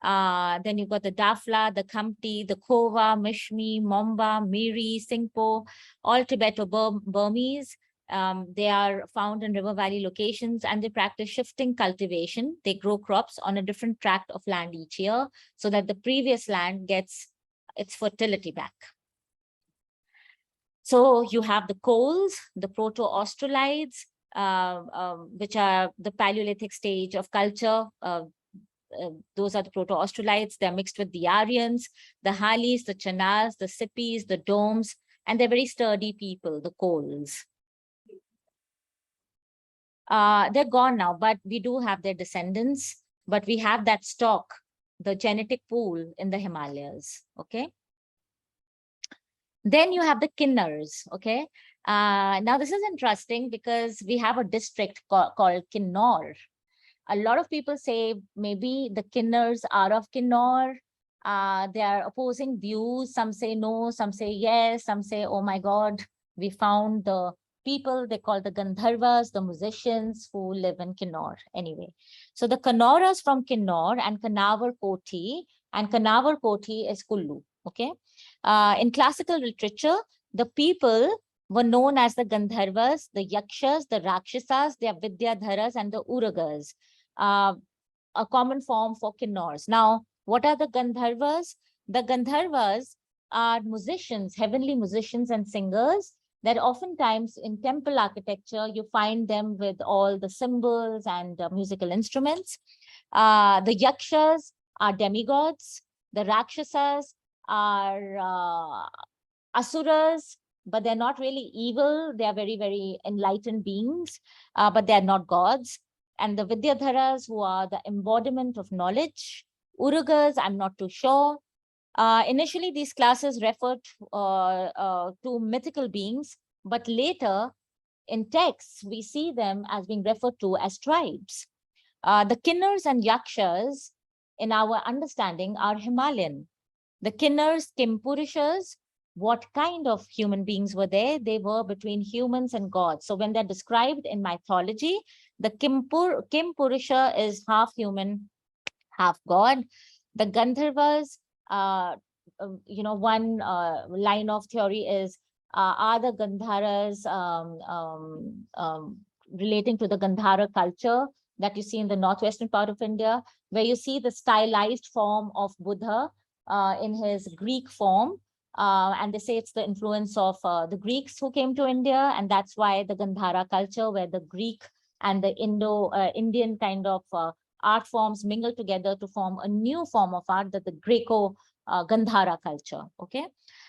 Then you've got the Dafla, the Khamti, the Khova, Mishmi, Momba, Miri, Singpo, all Tibeto-Burmese. They are found in river valley locations and they practice shifting cultivation. They grow crops on a different tract of land each year so that the previous land gets its fertility back. So you have the coals, the proto-Australides, which are the Paleolithic stage of culture. Those are the proto-Australides. They're mixed with the Aryans, the Halis, the Chanas, the Sipis, the Domes, and they're very sturdy people, the coals. They're gone now, but we do have their descendants, but we have that stock, the genetic pool in the Himalayas, okay? Then you have the Kinnars, okay? Now this is interesting because we have a district called Kinnor. A lot of people say maybe the Kinnars are of Kinnor. They are opposing views. Some say no, some say yes, some say, oh my God, we found the people they call the Gandharvas, the musicians who live in Kinnor. Anyway, so the Kanauras from Kinnor and Kanawar Koti is Kullu, okay? In classical literature, the people were known as the Gandharvas, the Yakshas, the Rakshasas, the Vidyadharas, and the Uragas, a common form for Kinnors. Now, what are the Gandharvas? The Gandharvas are musicians, heavenly musicians and singers that oftentimes in temple architecture, you find them with all the symbols and musical instruments. The Yakshas are demigods. The Rakshasas are Asuras, but they're not really evil. They are very, very enlightened beings, but they're not gods. And the Vidyadharas, who are the embodiment of knowledge. Urugas, I'm not too sure. Initially, these classes referred to mythical beings, but later in texts, we see them as being referred to as tribes. The Kinnars and Yakshas, in our understanding, are Himalayan. The Kinnars, Kimpurishas, what kind of human beings were they? They were between humans and gods. So when they're described in mythology, the Kimpurisha is half human, half god. The Gandharvas, one line of theory is, are the Gandharas relating to the Gandhara culture that you see in the northwestern part of India, where you see the stylized form of Buddha in his Greek form. And they say it's the influence of the Greeks who came to India. And that's why the Gandhara culture, where the Greek and the Indian kind of art forms mingle together to form a new form of art, that the Greco-Gandhara culture, okay?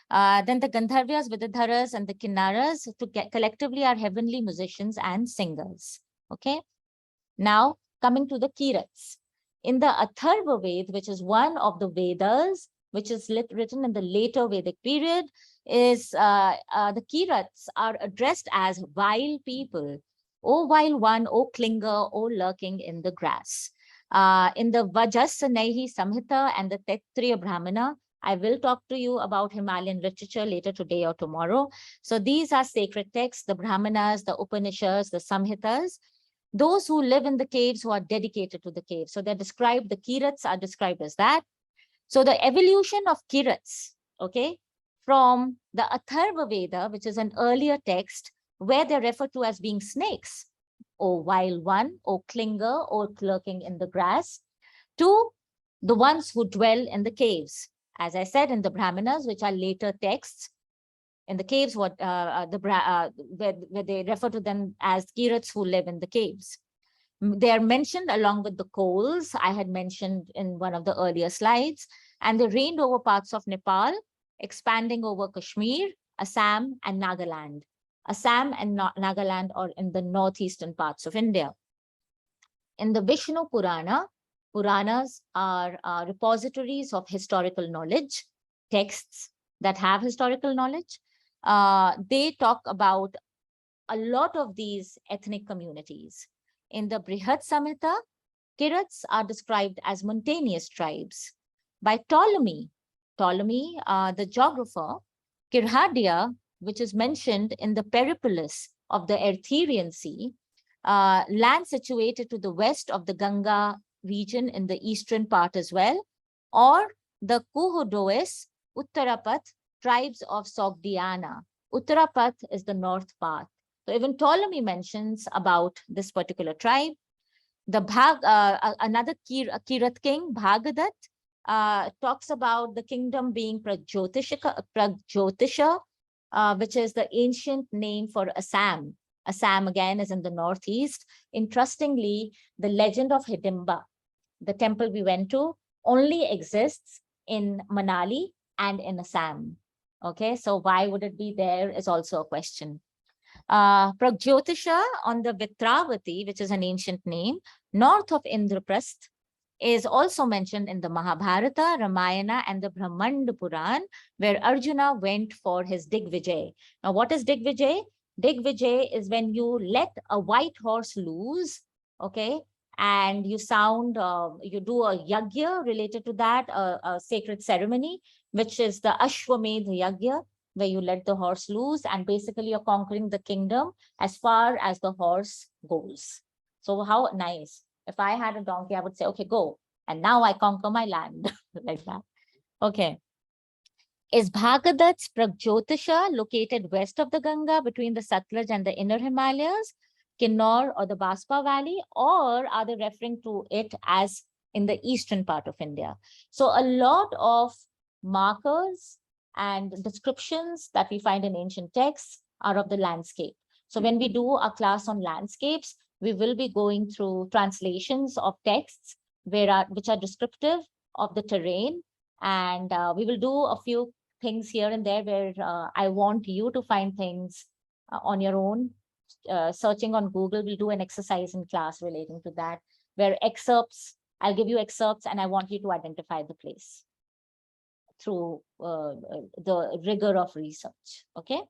Then the Gandharvyas, Vidyadharas, and the Kinnaras collectively are heavenly musicians and singers, okay? Now, coming to the Kirats. In the Atharva Ved, which is one of the Vedas, which is written in the later Vedic period, is the Kirats are addressed as vile people. O vile one, O clinger, O lurking in the grass. In the Vajrasanehi Samhita and the Taittiriya Brahmana, I will talk to you about Himalayan literature later today or tomorrow. So these are sacred texts, the Brahmanas, the Upanishads, the Samhitas. Those who live in the caves, who are dedicated to the caves. So they're described, the Kirats are described as that. So the evolution of Kirats, okay, from the Atharva Veda, which is an earlier text, where they're referred to as being snakes, O vile one, O clinger, O lurking in the grass, to the ones who dwell in the caves. As I said, in the Brahmanas, which are later texts, in the caves, where they refer to them as Kirats who live in the caves. They are mentioned along with the Kols I had mentioned in one of the earlier slides, and they reigned over parts of Nepal, expanding over Kashmir, Assam, and Nagaland. Assam and Nagaland are in the northeastern parts of India. In the Vishnu Purana, Puranas are repositories of historical knowledge, texts that have historical knowledge. They talk about a lot of these ethnic communities. In the Brihat Samhita, Kirats are described as mountainous tribes. By Ptolemy, the geographer, Kirhadia, which is mentioned in the Periplus of the Arthurian Sea, land situated to the west of the Ganga region in the eastern part as well, or the Kuhudoes, Uttarapat tribes of Sogdiana. Uttarapat is the north part. So even Ptolemy mentions about this particular tribe. The another Kirat king, Bhagadat, talks about the kingdom being Pragjotisha, which is the ancient name for Assam. Assam again is in the northeast. Interestingly, the legend of Hidimba, the temple we went to, only exists in Manali and in Assam. Okay, so why would it be there is also a question. Pragjotisha on the Vitravati, which is an ancient name, north of Indraprasth, is also mentioned in the Mahabharata, Ramayana, and the Brahmanda Puran, where Arjuna went for his Digvijay. Now, what is Digvijay? Digvijay is when you let a white horse loose, okay, and you you do a yagya related to that, a sacred ceremony, which is the Ashwamedh yagya, where you let the horse loose, and basically you're conquering the kingdom as far as the horse goes. So how nice. If I had a donkey, I would say, okay, go. And now I conquer my land, like that. Okay. Is Bhagadat's Pragjotisha located west of the Ganga between the Satluj and the inner Himalayas, Kinnaur or the Baspa Valley, or are they referring to it as in the eastern part of India? So a lot of markers and descriptions that we find in ancient texts are of the landscape. So when we do a class on landscapes, we will be going through translations of texts which are descriptive of the terrain. And we will do a few things here and there where I want you to find things on your own. Searching on Google, we'll do an exercise in class relating to that, where I'll give you excerpts and I want you to identify the place through the rigor of research, okay?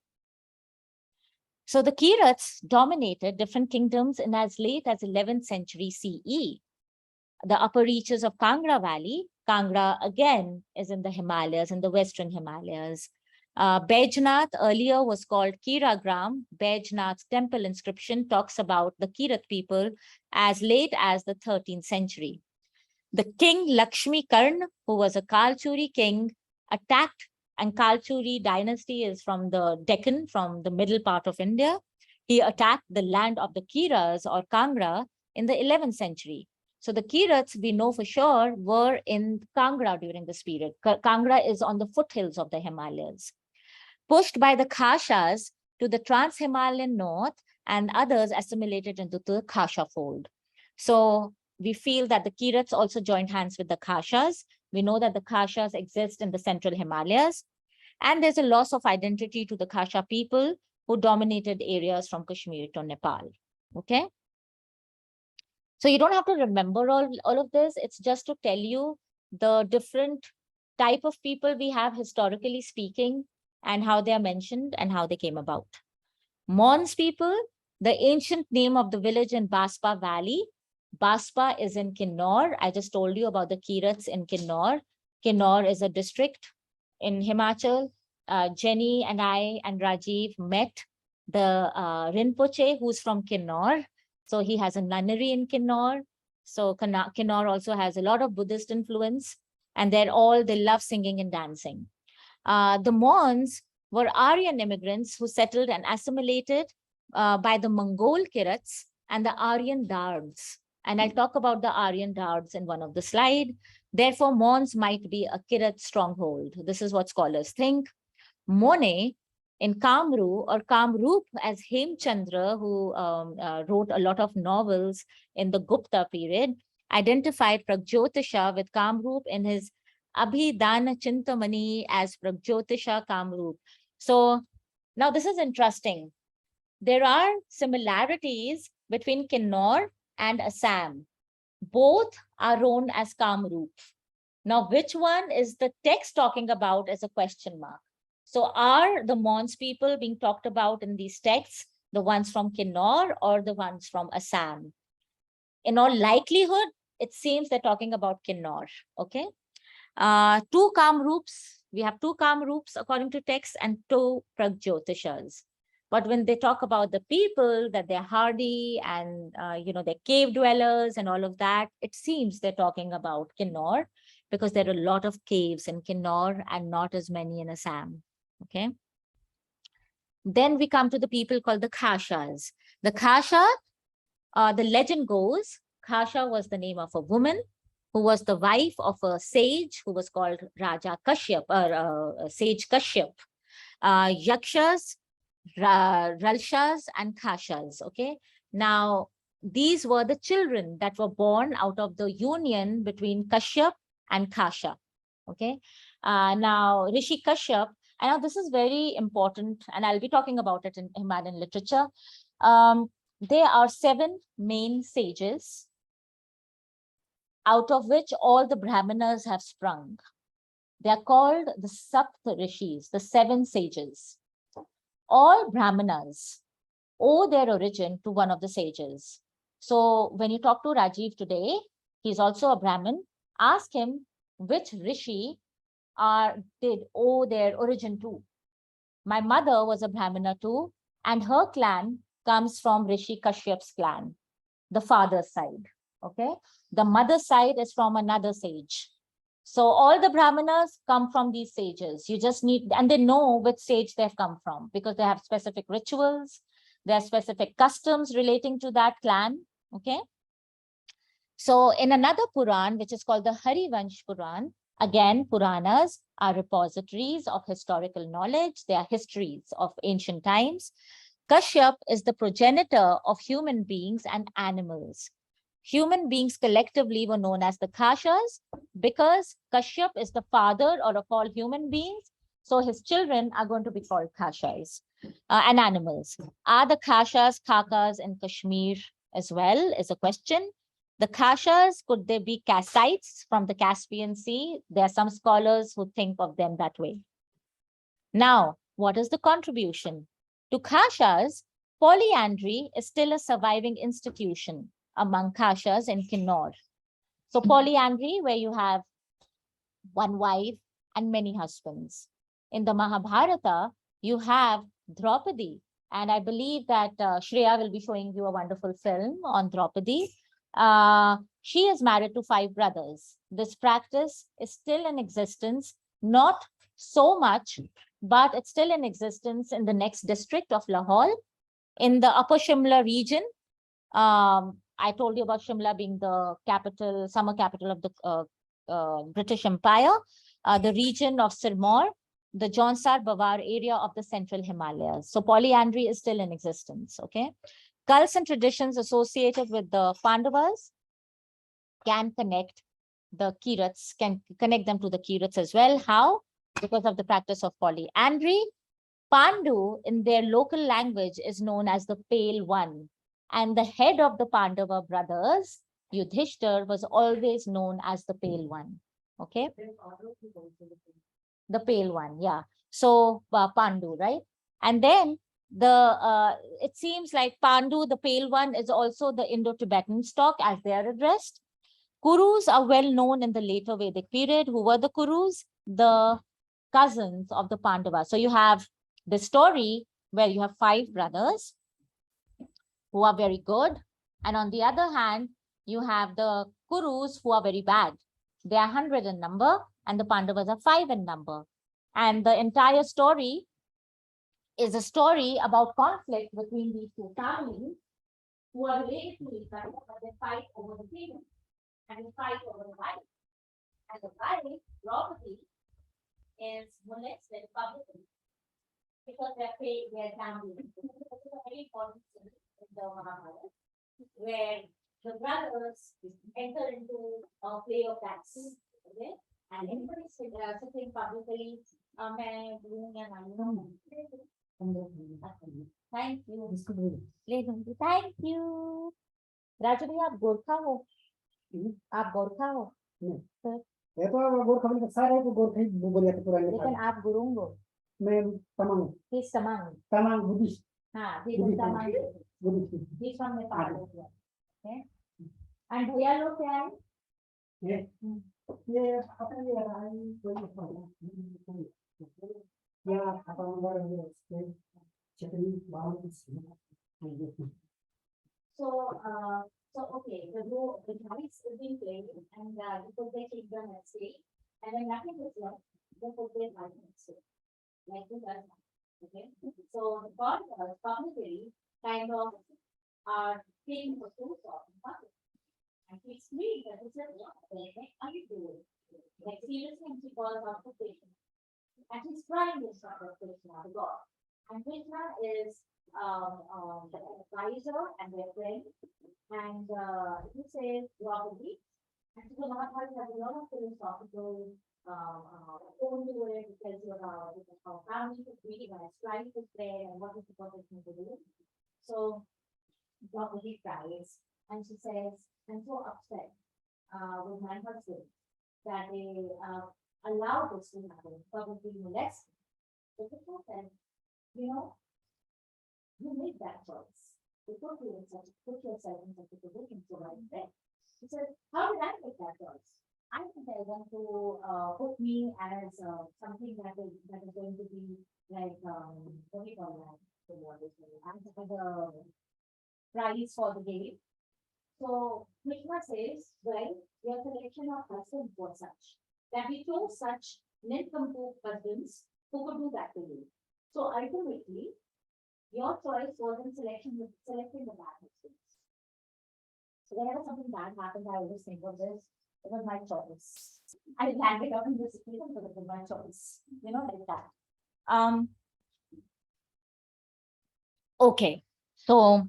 So the Kirats dominated different kingdoms in as late as 11th century CE. The upper reaches of Kangra Valley, Kangra again is in the Himalayas, in the western Himalayas. Baijnath earlier was called Kiragram. Baijnath's temple inscription talks about the Kirat people as late as the 13th century. The king Lakshmi Karn, who was a Kalchuri king, attacked, and Kalchuri dynasty is from the Deccan, from the middle part of India. He attacked the land of the Kiras or Kangra in the 11th century. So the Kirats, we know for sure, were in Kangra during this period. Kangra is on the foothills of the Himalayas. Pushed by the Khashas to the trans-Himalayan north, and others assimilated into the Khasha fold. So we feel that the Kirats also joined hands with the Khashas. We know that the Khashas exist in the central Himalayas, and there's a loss of identity to the Khasha people who dominated areas from Kashmir to Nepal, okay? So you don't have to remember all of this. It's just to tell you the different type of people we have historically speaking and how they are mentioned and how they came about. Mons people, the ancient name of the village in Baspa Valley. Baspa is in Kinnaur. I just told you about the Kirats in Kinnaur. Kinnaur is a district in Himachal. Jenny and I and Rajiv met the Rinpoche, who's from Kinnaur. So he has a nunnery in Kinnaur. So Kinnaur also has a lot of Buddhist influence, and they love singing and dancing. The Mons were Aryan immigrants who settled and assimilated by the Mongol Kirats and the Aryan Dards. And I'll talk about the Aryan Dards in one of the slides. Therefore, Mons might be a Kirat stronghold. This is what scholars think. Monet in Kamru or Kamrup, as Hemchandra, who wrote a lot of novels in the Gupta period, identified Pragjyotisha with Kamrup in his Abhidana Chintamani as Pragjyotisha Kamrup. So now this is interesting. There are similarities between Kinnaur and Assam. Both are known as Kamrup. Now, which one is the text talking about as a question mark? So are the Mons people being talked about in these texts, the ones from Kinnaur or the ones from Assam? In all likelihood, it seems they're talking about Kinnaur, okay? Two Kamrups, we have two Kamrups according to text and two Pragjyotishas. But when they talk about the people, that they're hardy and, they're cave dwellers and all of that, it seems they're talking about Kinnaur because there are a lot of caves in Kinnaur and not as many in Assam, okay? Then we come to the people called the Khashas. The Khasha, the legend goes, Khasha was the name of a woman who was the wife of a sage who was called Raja Kashyap, or Sage Kashyap. Yakshas, Ralshas, and Khashas, okay? Now, these were the children that were born out of the union between Kashyap and Khasha, okay? Now, Rishi Kashyap, I know this is very important, and I'll be talking about it in Himalayan literature. There are 7 main sages, out of which all the Brahmanas have sprung. They are called the Sapt Rishis, the 7 sages. All Brahmanas owe their origin to one of the sages. So when you talk to Rajiv today, he's also a Brahmin, ask him which Rishi did owe their origin to. My mother was a Brahmana too, and her clan comes from Rishi Kashyap's clan, the father's side, okay? The mother's side is from another sage. So all the Brahmanas come from these sages. You just need, and they know which sage they've come from because they have specific rituals, there are specific customs relating to that clan, okay? So in another Puran, which is called the Harivansh Puran, again, Puranas are repositories of historical knowledge. They are histories of ancient times. Kashyap is the progenitor of human beings and animals. Human beings collectively were known as the Khashas because Kashyap is the father of all human beings. So his children are going to be called Khashas and animals. Are the Khashas Khakas in Kashmir as well is a question. The Khashas, could they be Kassites from the Caspian Sea? There are some scholars who think of them that way. Now, what is the contribution? To Khashas, polyandry is still a surviving institution among Khashas in Kinnaur. So polyandry, where you have one wife and many husbands. In the Mahabharata, you have Draupadi. And I believe that Shreya will be showing you a wonderful film on Draupadi. She is married to 5 brothers. This practice is still in existence, not so much, but it's still in existence in the next district of Lahore. In the Upper Shimla region, I told you about Shimla being the capital, summer capital of the British Empire, the region of Sirmaur, the Jaunsar Bavar area of the central Himalayas. So polyandry is still in existence, okay? Cults and traditions associated with the Pandavas can connect the Kirats, can connect them to the Kirats as well. How? Because of the practice of polyandry. Pandu in their local language is known as the Pale One. And the head of the Pandava brothers, Yudhishthir, was always known as the Pale One. Okay? The Pale One, yeah. So Pandu, right? And then it seems like Pandu, the Pale One, is also the Indo-Tibetan stock as they are addressed. Kurus are well known in the later Vedic period. Who were the Kurus? The cousins of the Pandavas. So you have the story where you have 5 brothers who are very good. And on the other hand, you have the Kurus who are very bad. They are 100 in number and the Pandavas are 5 in number. And the entire story is a story about conflict between these 2 families who are related to each other, but they fight over the kingdom and they fight over the wife. And the wife, Draupadi, is molested publicly because they're gambling. This is a very important scene in the Mahabharata, where the brothers enter into a play of tax. Okay? And everybody is sitting publicly. Thank you. Thank you. Raju भैया आप गोरखा हो? आप गोरखा हो? ये तो गोरखा में सारे को गोरखा ही बोलिया तो पुराने लेकिन आप गुरुंग हो? मैं तमांग किस तमांग? तमांग बुद्धिस्ट हाँ ठीक है तमांग बुद्धिस्ट जिस from Nepal okay and भैया लोग क्या है? ये अपने ये राई कोई या अपन बार ये चटनी बाल So okay, the dice is being played and they put their kingdom at stake, and when nothing is left, they put their life at stake. Like this, okay. So the god publicly kind of are playing for two songs, and he screamed that he said, "What are you doing?" Like seriously, she calls out for Krishna, and he's crying in front of Krishna, the god, and Krishna is the advisor and their friend. And he says, Draupadi, and so the Mahabharata has a lot of philosophical tone to it, because how family is reading and strife is there, and what is the purpose of the do. So Draupadi cries, and she says, I'm so upset with my husband that they allowed this to happen, probably molested. So Krishna said, you know, you made that choice. You put yourself in such a position to right there. He said, how did I make that choice? I didn't tell them to put me as something that is going to be like what do you call that? As a prize for the game. So Krishna says, well, your selection of husbands was such that we chose such nincompoop husbands who could do that to you. So ultimately, your choice wasn't selecting the bad husbands. So whenever something bad happens, I always think of this. It was my choice. I landed up in this situation because it was my choice. You know, like that. Okay, so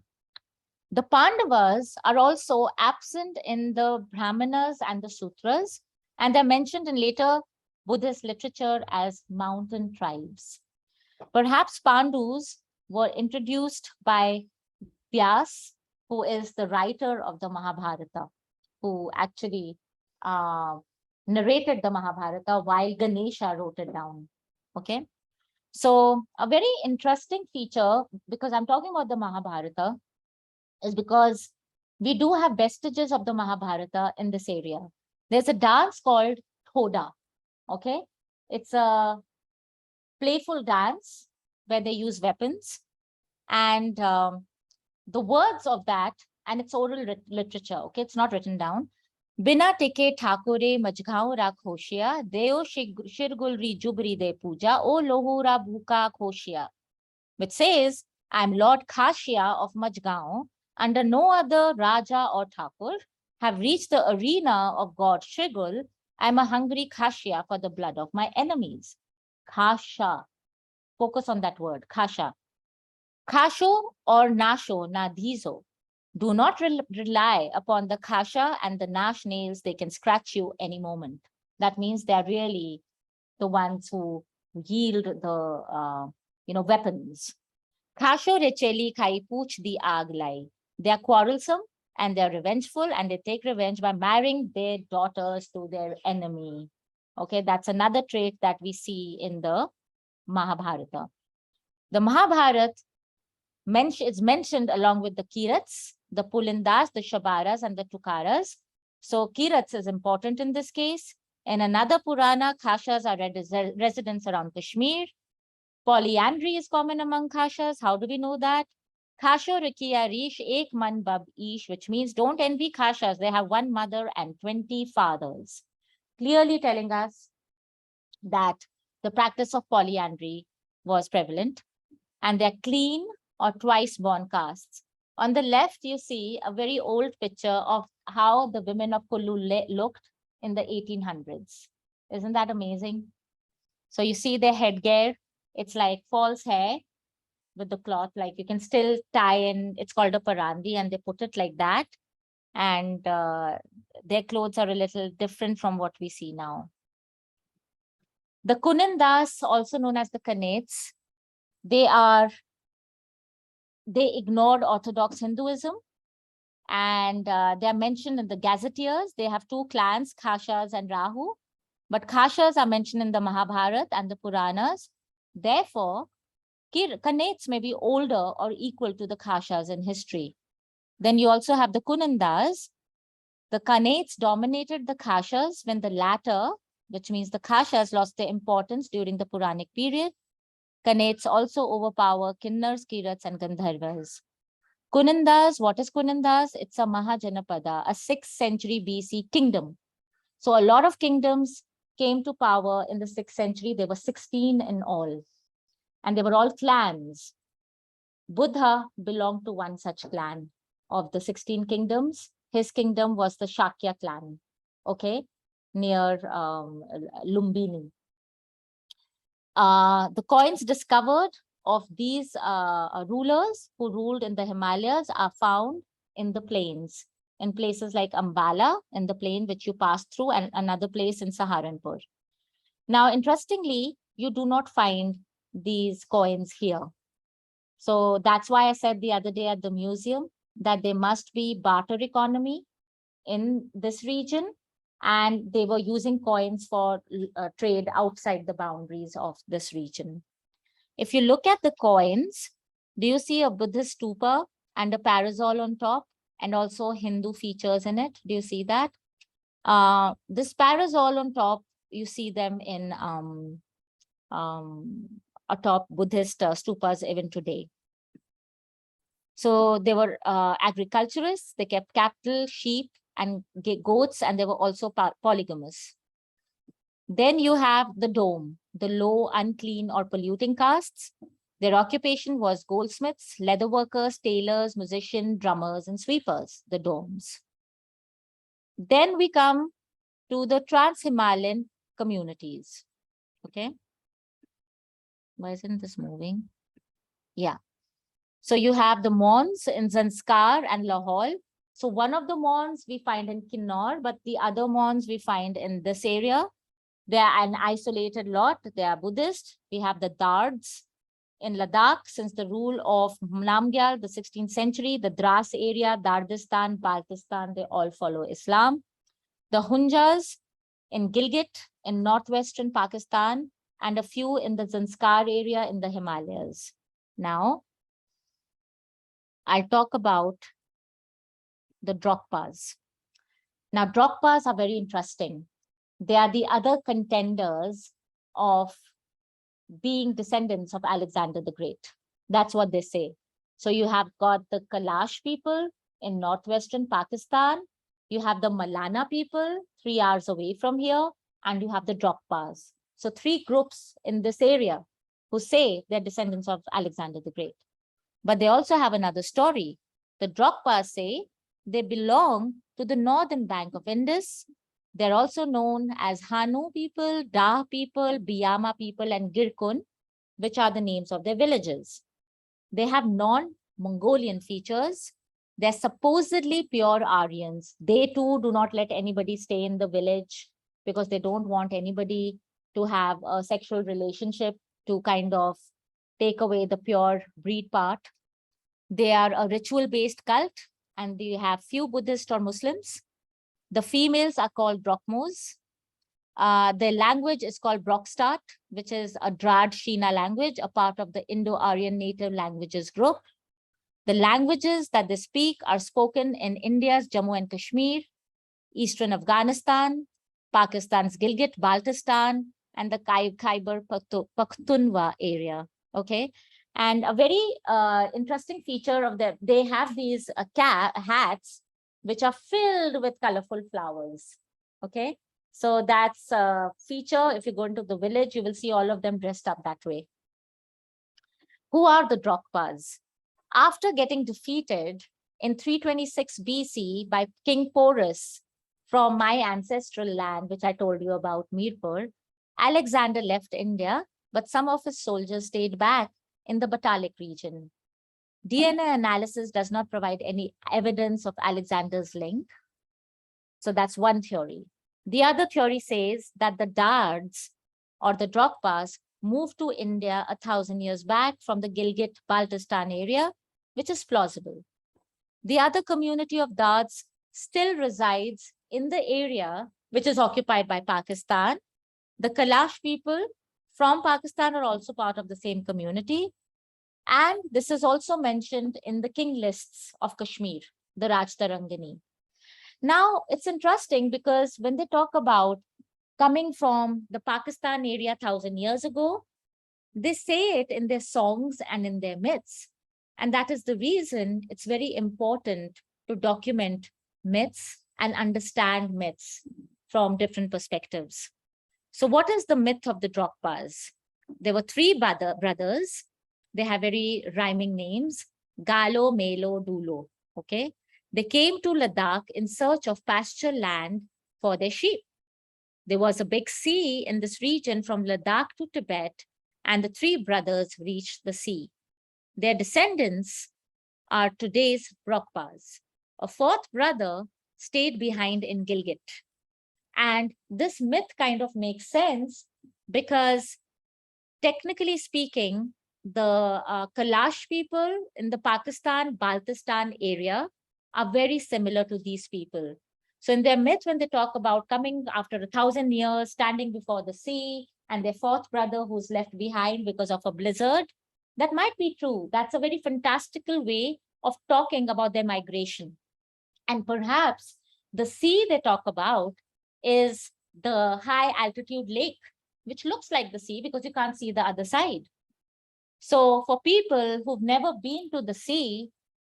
the Pandavas are also absent in the Brahmanas and the Sutras, and they're mentioned in later Buddhist literature as mountain tribes. Perhaps Pandus were introduced by Vyas, who is the writer of the Mahabharata, who actually narrated the Mahabharata while Ganesha wrote it down. Okay, so a very interesting feature, because I'm talking about the Mahabharata, is because we do have vestiges of the Mahabharata in this area. There's a dance called Thoda. Okay, it's a playful dance where they use weapons, and the words of that, and it's oral literature, okay, it's not written down. Bina tike thakure majghao ra khoshia, deo shirgul ri jubri de puja, o lohura bhuka khoshia, which says, I'm Lord Khashia of Majgao, under no other Raja or Thakur, have reached the arena of God Shigul. I'm a hungry Khashia for the blood of my enemies. Khasha. Focus on that word, Khasha. Khasho or Nasho, Nadhizo. Do not rely upon the Khasha and the Nash nails. They can scratch you any moment. That means they're really the ones who yield the weapons. Khasho recheli khai pooch di aag lai. They are quarrelsome and they're revengeful, and they take revenge by marrying their daughters to their enemy. Okay, that's another trait that we see in the Mahabharata. The Mahabharata is mentioned along with the Kirats, the Pulindas, the Shabaras, and the Tukaras. So Kirats is important in this case. In another Purana, Khashas are residents around Kashmir. Polyandry is common among Khashas. How do we know that? Khasho Rikiya Rish Ek Man Bab Ish, which means don't envy Khashas. They have one mother and 20 fathers. Clearly telling us that the practice of polyandry was prevalent, and they're clean or twice born castes. On the left, you see a very old picture of how the women of Kullu looked in the 1800s. Isn't that amazing? So you see their headgear It's like false hair with the cloth, like you can still tie in, it's called a parandi, and they put it like that. And their clothes are a little different from what we see now. The Kunindas, also known as the Kanates, they ignored Orthodox Hinduism, and they are mentioned in the gazetteers. They have two clans, Khashas and Rahu, but Khashas are mentioned in the Mahabharata and the Puranas. Therefore, Kanates may be older or equal to the Khashas in history. Then you also have the Kunindas. The Kanates dominated the Khashas when the latter, which means the Khashas, lost their importance during the Puranic period. Kanates also overpower Kinnars, Kirats, and Gandharvas. Kunindas, what is Kunindas? It's a Mahajanapada, a 6th century BC kingdom. So a lot of kingdoms came to power in the 6th century. There were 16 in all, and they were all clans. Buddha belonged to one such clan of the 16 kingdoms. His kingdom was the Shakya clan, okay, near Lumbini. The coins discovered of these rulers who ruled in the Himalayas are found in the plains, in places like Ambala, in the plain which you pass through, and another place in Saharanpur. Now, interestingly, you do not find these coins here. So that's why I said the other day at the museum that there must be barter economy in this region, and they were using coins for trade outside the boundaries of this region. If you look at the coins, do you see a Buddhist stupa and a parasol on top, and also Hindu features in it? Do you see that? This parasol on top, you see them in atop Buddhist stupas even today. So they were agriculturists. They kept cattle, sheep, and goats, and they were also polygamous. Then you have the dome, the low, unclean, or polluting castes. Their occupation was goldsmiths, leather workers, tailors, musicians, drummers, and sweepers, the domes. Then we come to the trans-Himalayan communities. Okay. Why isn't this moving? Yeah. So you have the Mons in Zanskar and Lahore. So one of the Mons we find in Kinnaur, but the other Mons we find in this area. They are an isolated lot. They are Buddhist. We have the Dards in Ladakh since the rule of Namgyal, the 16th century. The Dras area, Dardistan, Baltistan, they all follow Islam. The Hunjas in Gilgit in northwestern Pakistan, and a few in the Zanskar area in the Himalayas. Now, I'll talk about the Drokpas. Now, Drokpas are very interesting. They are the other contenders of being descendants of Alexander the Great. That's what they say. So you have got the Kalash people in northwestern Pakistan. You have the Malana people 3 hours away from here, and you have the Drokpas. So 3 groups in this area who say they're descendants of Alexander the Great. But they also have another story. The Drokpas say they belong to the northern bank of Indus. They're also known as Hanu people, Dah people, Biyama people, and Girkun, which are the names of their villages. They have non-Mongolian features. They're supposedly pure Aryans. They too do not let anybody stay in the village because they don't want anybody to have a sexual relationship to kind of take away the pure breed part. They are a ritual-based cult, and they have few Buddhists or Muslims. The females are called Brokmos. Their language is called Brokstat, which is a Drad Shina language, a part of the Indo-Aryan native languages group. The languages that they speak are spoken in India's Jammu and Kashmir, eastern Afghanistan, Pakistan's Gilgit, Baltistan, and the Khyber Pakhtunkhwa area. Okay. And a very interesting feature of them, they have these hats which are filled with colorful flowers. Okay. So that's a feature. If you go into the village, you will see all of them dressed up that way. Who are the Drokpas? After getting defeated in 326 BC by King Porus from my ancestral land, which I told you about, Mirpur, Alexander left India but some of his soldiers stayed back in the Batalic region. DNA analysis does not provide any evidence of Alexander's link. So that's one theory. The other theory says that the Dards or the Drokpas moved to India 1,000 years back from the Gilgit-Baltistan area, which is plausible. The other community of Dards still resides in the area which is occupied by Pakistan. The Kalash people from Pakistan are also part of the same community. And this is also mentioned in the king lists of Kashmir, the Rajtarangani. Now, it's interesting because when they talk about coming from the Pakistan area 1,000 years ago, they say it in their songs and in their myths. And that is the reason it's very important to document myths and understand myths from different perspectives. So what is the myth of the Drokpas? There were three brothers. They have very rhyming names, Galo, Melo, Dulo, okay? They came to Ladakh in search of pasture land for their sheep. There was a big sea in this region from Ladakh to Tibet, and the three brothers reached the sea. Their descendants are today's Drokpas. A fourth brother stayed behind in Gilgit. And this myth kind of makes sense because technically speaking, the Kalash people in the Pakistan-Baltistan area are very similar to these people. So in their myth, when they talk about coming after 1,000 years, standing before the sea, and their fourth brother who's left behind because of a blizzard, that might be true. That's a very fantastical way of talking about their migration. And perhaps the sea they talk about is the high altitude lake, which looks like the sea because you can't see the other side. So for people who've never been to the sea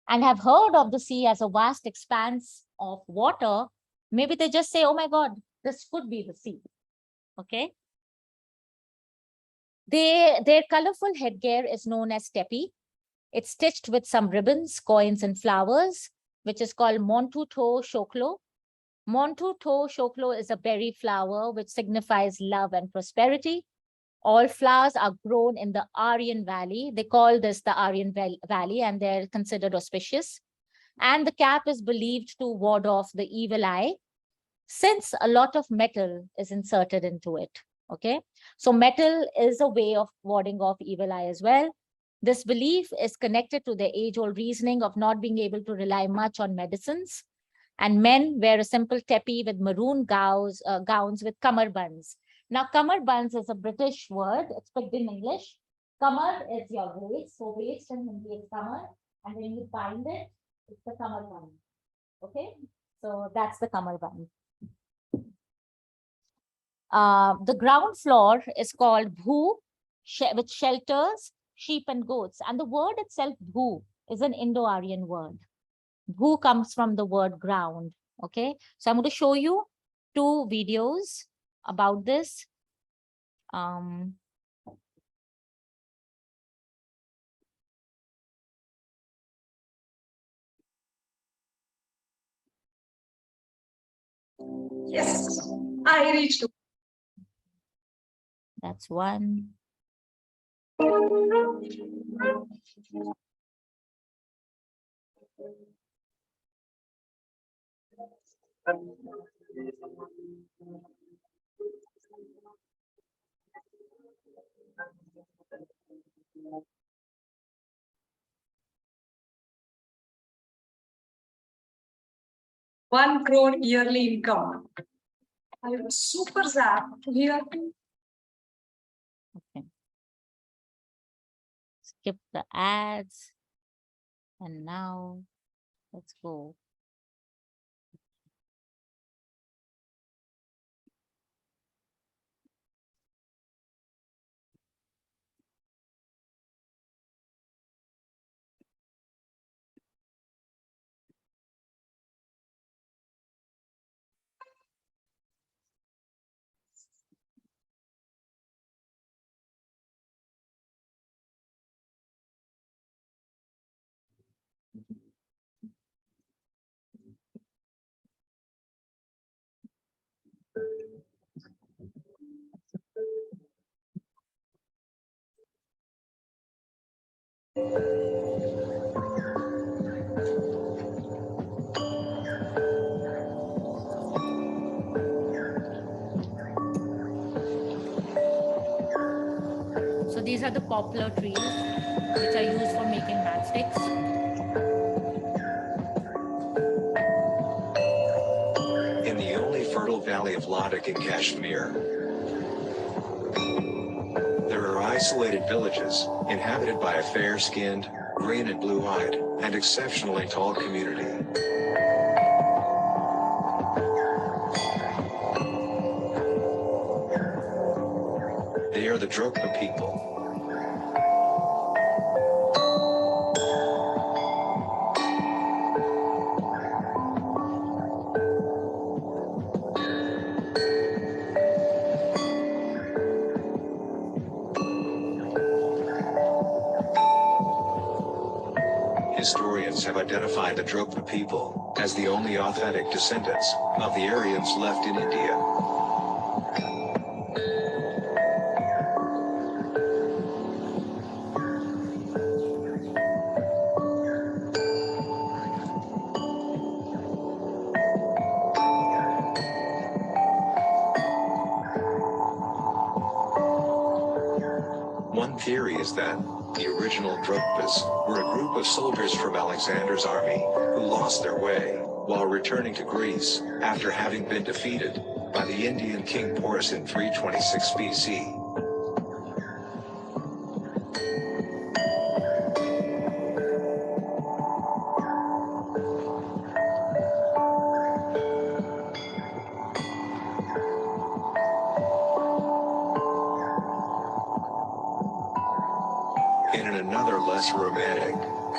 and have heard of the sea as a vast expanse of water, maybe they just say, oh my God, this could be the sea, okay? Their colorful headgear is known as tepi. It's stitched with some ribbons, coins, and flowers, which is called Montu To Shoklo. Montu To Shoklo is a berry flower which signifies love and prosperity. All flowers are grown in the Aryan Valley. They call this the Aryan Valley, and they're considered auspicious. And the cap is believed to ward off the evil eye, since a lot of metal is inserted into it. Okay, so metal is a way of warding off evil eye as well. This belief is connected to the age-old reasoning of not being able to rely much on medicines. And men wear a simple tepi with maroon gowns with kamarbands. Now, kamarbands is a British word. It's picked in English. Kamar is your waist. So waist in Hindi is kamar. And when you bind it, it's the kamarband. Okay, so that's the kamarband. The ground floor is called bhu, which shelters sheep and goats. And the word itself, bhu, is an Indo-Aryan word. Bhu comes from the word ground. Okay, so I'm going to show you two videos about this. Yes, I reached. That's one. One crore yearly income. I was super zapped to hear. Okay. Skip the ads. And now let's go. These are the poplar trees which are used for making matchsticks. In the only fertile valley of Ladakh in Kashmir, there are isolated villages inhabited by a fair-skinned, green and blue-eyed, and exceptionally tall community. They are the Drukpa people. Historians have identified the Drukpa people as the only authentic descendants of the Aryans left in India. One theory is that the original Drukpas were a group of soldiers from Alexander's army who lost their way while returning to Greece after having been defeated by the Indian king Porus in 326 BC. Another less romantic,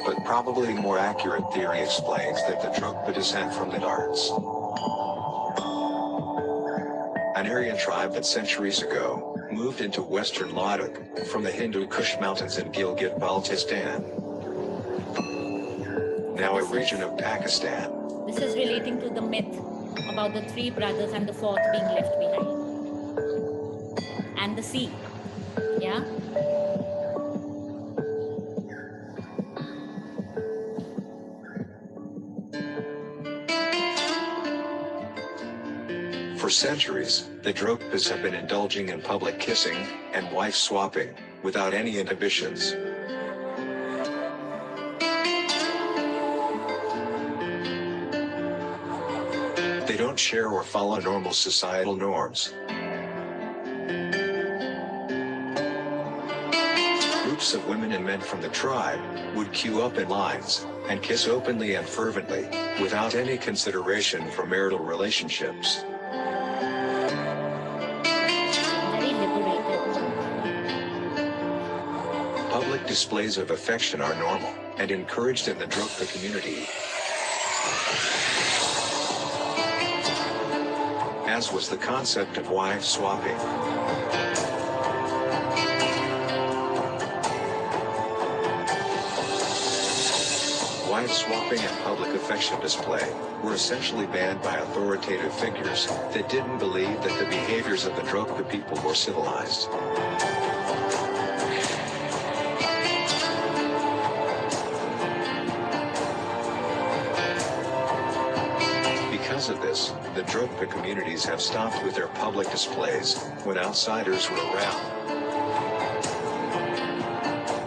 but probably more accurate theory explains that the Drukpa descend from the Darts, an Aryan tribe that centuries ago moved into western Ladakh from the Hindu Kush mountains in Gilgit-Baltistan, now a region of Pakistan. This is relating to the myth about the three brothers and the fourth being left behind. And the sea, yeah? For centuries, the Drukpas have been indulging in public kissing and wife swapping without any inhibitions. They don't share or follow normal societal norms. Groups of women and men from the tribe would queue up in lines and kiss openly and fervently without any consideration for marital relationships. Public displays of affection are normal and encouraged in the Drukpa community, as was the concept of wife swapping. Wife swapping and public affection display were essentially banned by authoritative figures that didn't believe that the behaviors of the Drukpa people were civilized. Because of this, the Drukpa communities have stopped with their public displays when outsiders were around,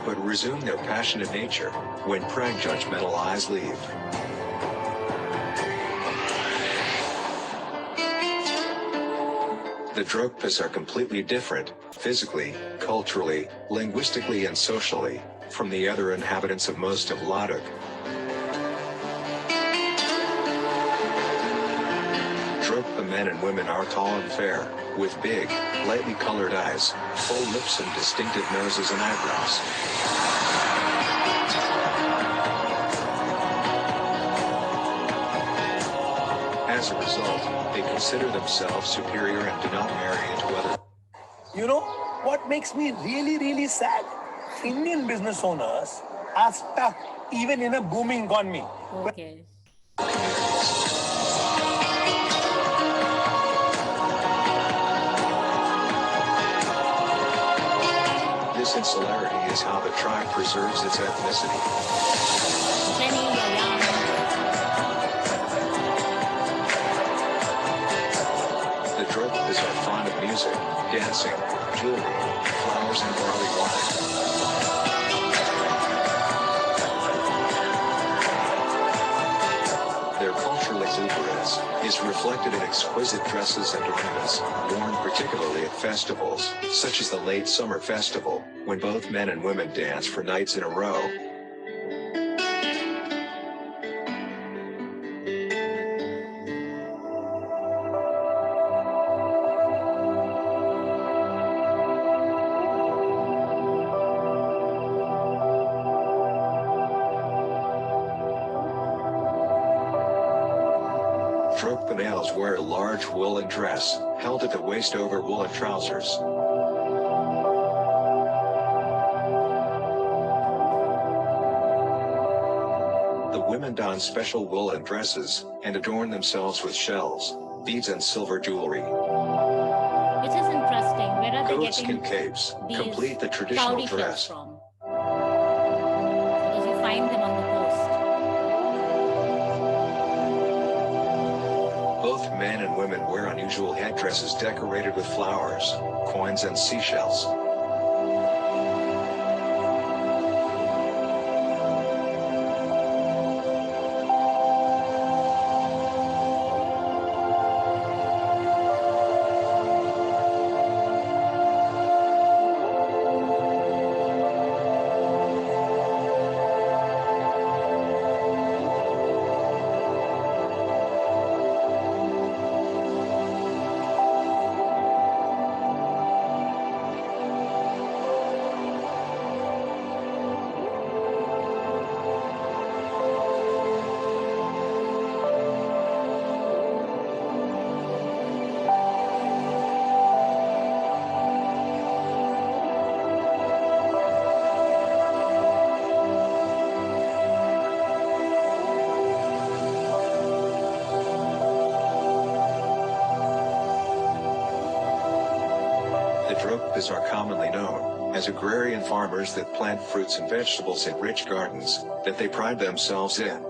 but resume their passionate nature when judgmental eyes leave. The Drukpas are completely different, physically, culturally, linguistically and socially, from the other inhabitants of most of Ladakh. Drukpa men and women are tall and fair, with big, lightly colored eyes, full lips and distinctive noses and eyebrows. As a result, they consider themselves superior and do not marry into other. You know, what makes me really sad? Indian business owners are stuck even in a booming economy. Okay. This insularity is how the tribe preserves its ethnicity. The Drukpas are fond of music, dancing, jewelry, flowers, and barley wine. Their cultural exuberance is reflected in exquisite dresses and ornaments, worn particularly at festivals, such as the late summer festival, when both men and women dance for nights in a row. Drukpa males wear a large woolen dress, held at the waist over woolen trousers. The women don special woolen dresses and adorn themselves with shells, beads, and silver jewelry. Which is interesting. Where are they Goatskin getting capes these complete the traditional cowrie shells dress. from? Because you find them on the coast. Both men and women wear unusual headdresses decorated with flowers, coins, and seashells. The Drukpas are commonly known as agrarian farmers that plant fruits and vegetables in rich gardens that they pride themselves in.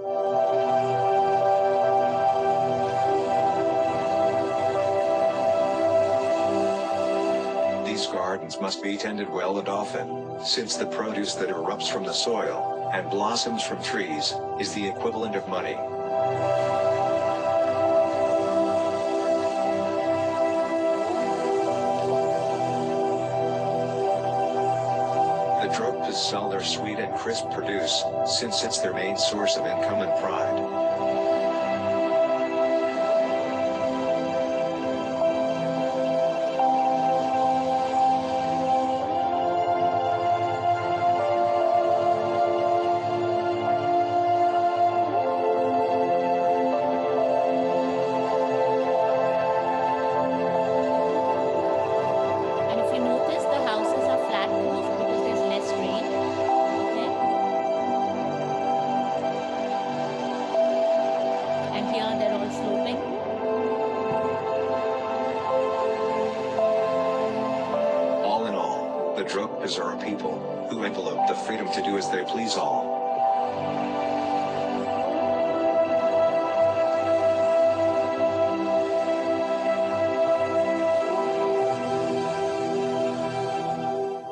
These gardens must be tended well and often, since the produce that erupts from the soil and blossoms from trees is the equivalent of money. The Drukpas sell their sweet and crisp produce, since it's their main source of income and pride. And if you notice, the houses are flat roofed because there's less rain. Okay. And here they're all sloping. All in all, the Drukpas are a people who envelope the freedom to do as they please all.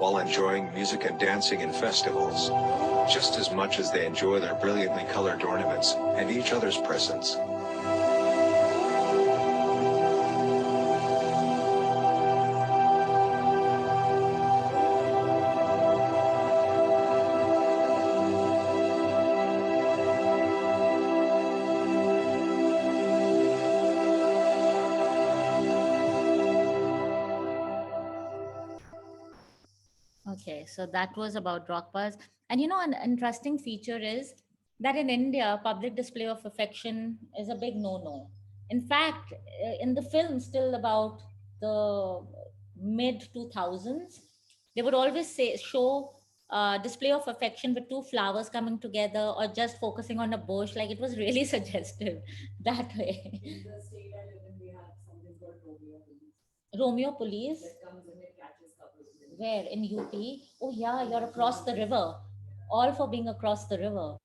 While enjoying music and dancing in festivals, just as much as they enjoy their brilliantly colored ornaments and each other's presents. Okay, so that was about Drogpas. And you know, an interesting feature is that in India, public display of affection is a big no-no. In fact, in the film, still about the mid 2000s, they would always show display of affection with two flowers coming together or just focusing on a bush. Like it was really suggestive that way. In the state I live in, we have something called Romeo Police. Romeo Police. That comes and it catches couples. Where? In UP? Oh, yeah, you're across the river. All for being across the river.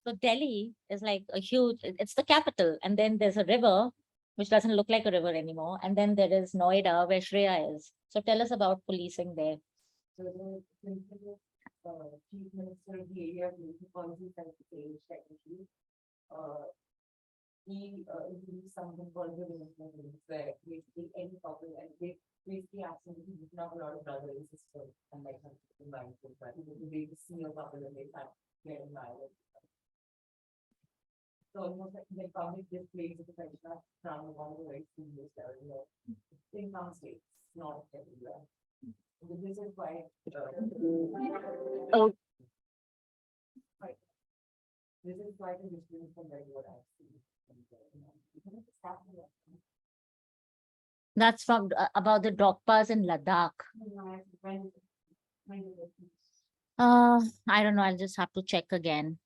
So Delhi is like a huge, it's the capital. And then there's a river which doesn't look like a river anymore. And then there is Noida, where Shreya is. So tell us about policing there. So the Chief Minister of the area of music policy has changed technically. He introduced something called the movement, where basically any couple and they basically asking to not a lot of brother and sister and like some combined, but they see a couple and they can't get married. So almost like the public displays of the pension from along the way to this area in some states, not everywhere. This is why Oh. This is quite a difference from what I've seen. That's from about the Drogpas in Ladakh. I don't know. I'll just have to check again.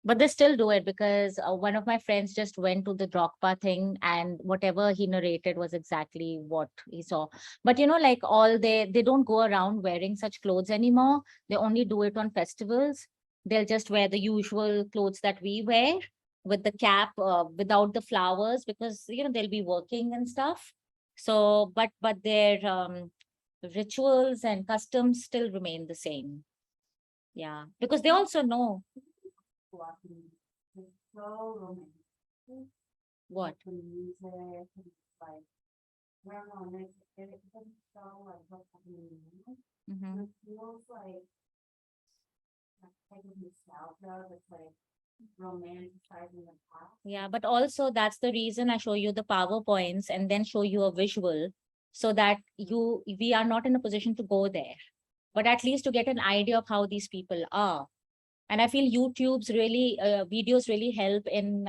But they still do it because one of my friends just went to the Drogpa thing and whatever he narrated was exactly what he saw. But you know, like they don't go around wearing such clothes anymore. They only do it on festivals. They'll just wear the usual clothes that we wear with the cap without the flowers because, you know, they'll be working and stuff. So, but their rituals and customs still remain the same. Yeah, because they also know. What? Mm-hmm. Yeah, but also that's the reason I show you the PowerPoints and then show you a visual so that we are not in a position to go there, but at least to get an idea of how these people are. And I feel YouTube's really videos really help in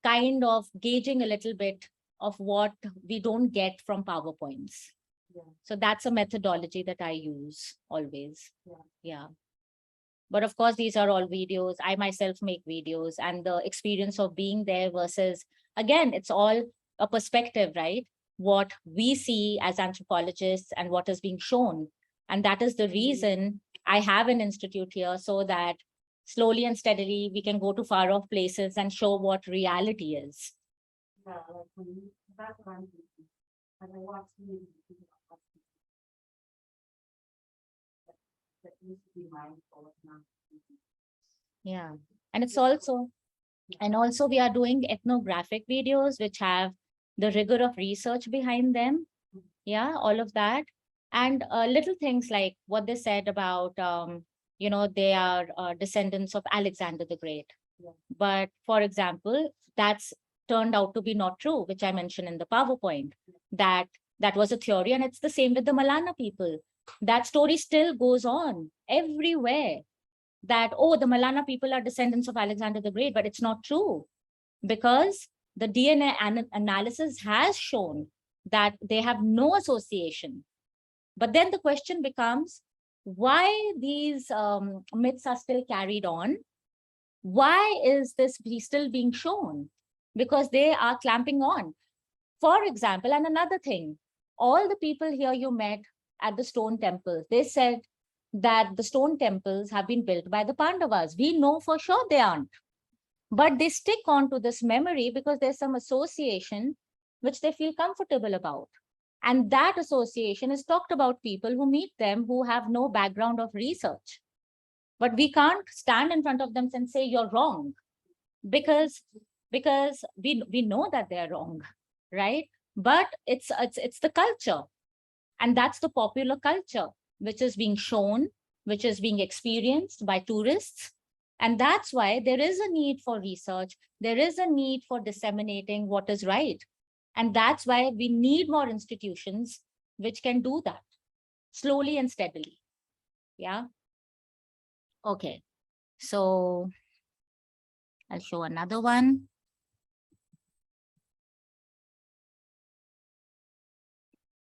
kind of gauging a little bit of what we don't get from PowerPoints. Yeah. So that's a methodology that I use always. Yeah. But of course, these are all videos. I myself make videos and the experience of being there versus, again, it's all a perspective, right? What we see as anthropologists and what is being shown. And that is the reason I have an institute here so that slowly and steadily we can go to far off places and show what reality is. Yeah, like that's what I'm thinking. And I watch the that needs to be mindful of not. Yeah, and it's also, and also we are doing ethnographic videos which have the rigor of research behind them. Yeah, all of that. And little things like what they said about, you know, they are descendants of Alexander the Great. Yeah. But for example, that's turned out to be not true, which I mentioned in the PowerPoint, that was a theory. And it's the same with the Malana people. That story still goes on everywhere, that, oh, the Malana people are descendants of Alexander the Great, but it's not true because the DNA analysis has shown that they have no association. But then the question becomes, why these myths are still carried on? Why is this still being shown? Because they are clamping on. For example, and another thing, all the people here you met at the stone temples, they said that the stone temples have been built by the Pandavas. We know for sure they aren't. But they stick on to this memory because there's some association which they feel comfortable about. And that association is talked about people who meet them who have no background of research. But we can't stand in front of them and say you're wrong because we know that they're wrong, right? But it's the culture. And that's the popular culture, which is being shown, which is being experienced by tourists. And that's why there is a need for research. There is a need for disseminating what is right. And that's why we need more institutions which can do that slowly and steadily. Yeah. Okay. So I'll show another one.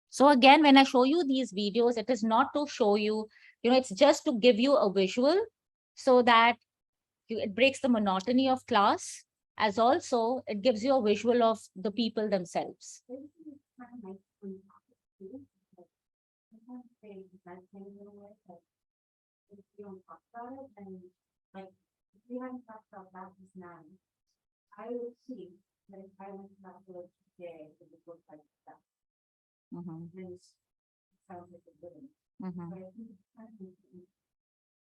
So again, when I show you these videos, it is not to show you, it's just to give you a visual so that it breaks the monotony of class, as also it gives you a visual of the people themselves. I would see that if I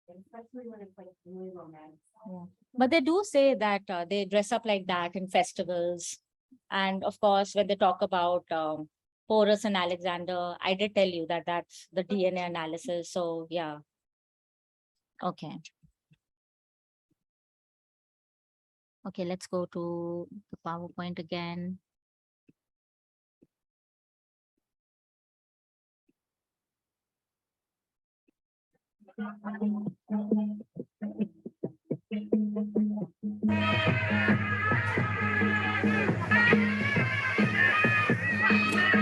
Especially when it's like really romantic. Yeah. But they do say that they dress up like that in festivals. And of course, when they talk about Porus and Alexander, I did tell you that that's the DNA analysis. So yeah. Okay. Okay, let's go to the PowerPoint again.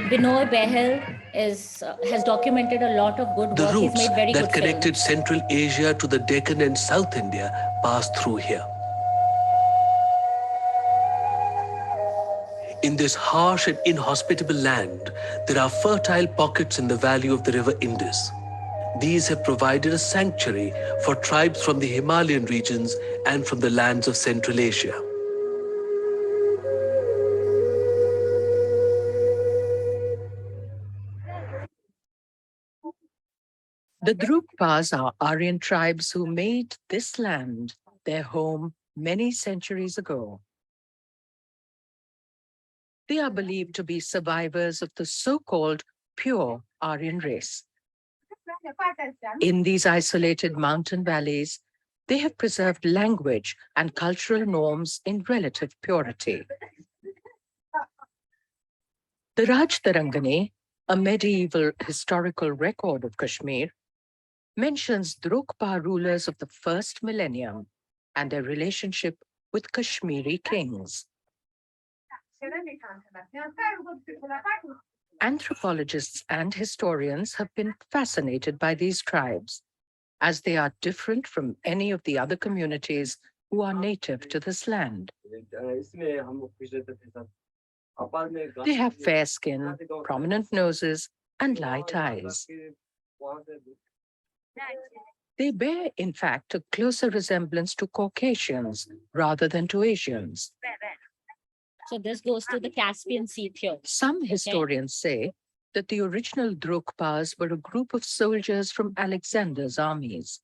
Binoy Behel has documented a lot of good The work. He's routes made very that good connected films. Central Asia to the Deccan and South India passed through here. In this harsh and inhospitable land, there are fertile pockets in the valley of the river Indus. These have provided a sanctuary for tribes from the Himalayan regions and from the lands of Central Asia. The Drukpas are Aryan tribes who made this land their home many centuries ago. They are believed to be survivors of the so-called pure Aryan race. In these isolated mountain valleys, they have preserved language and cultural norms in relative purity. The Rajtarangani, a medieval historical record of Kashmir, mentions Drukpa rulers of the first millennium and their relationship with Kashmiri kings. Anthropologists and historians have been fascinated by these tribes, as they are different from any of the other communities who are native to this land. They have fair skin, prominent noses, and light eyes. They bear, in fact, a closer resemblance to Caucasians rather than to Asians. So this goes to the Caspian Sea theory. Some historians say that the original Drukpas were a group of soldiers from Alexander's armies.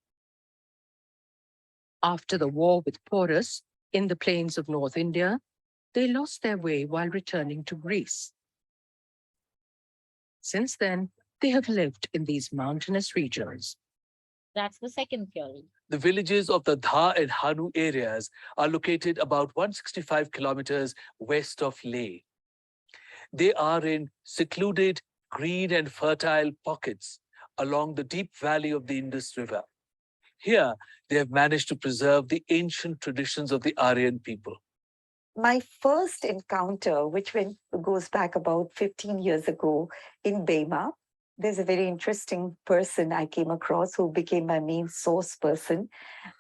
After the war with Porus in the plains of North India, they lost their way while returning to Greece. Since then, they have lived in these mountainous regions. That's the second theory. The villages of the Dha and Hanu areas are located about 165 kilometers west of Leh. They are in secluded, green and fertile pockets along the deep valley of the Indus River. Here, they have managed to preserve the ancient traditions of the Aryan people. My first encounter, which goes back about 15 years ago in Bema, there's a very interesting person I came across who became my main source person,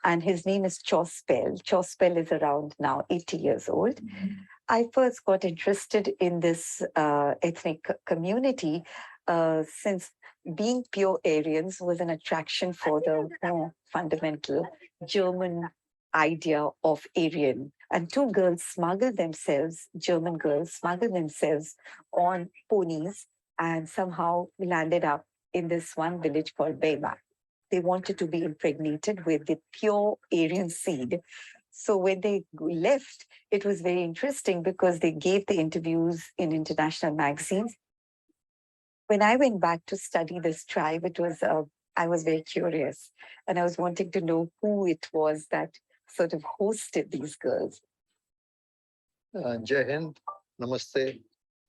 and his name is Chospel. Chospel is around now 80 years old. I first got interested in this ethnic community since being pure Aryans was an attraction for the more fundamental German idea of Aryan. And two girls smuggled themselves, German girls smuggled themselves on ponies and somehow landed up in this one village called Bema. They wanted to be impregnated with the pure Aryan seed. So when they left, it was very interesting because they gave the interviews in international magazines. When I went back to study this tribe, I was very curious, and I was wanting to know who it was that sort of hosted these girls. Jai Hind, Namaste.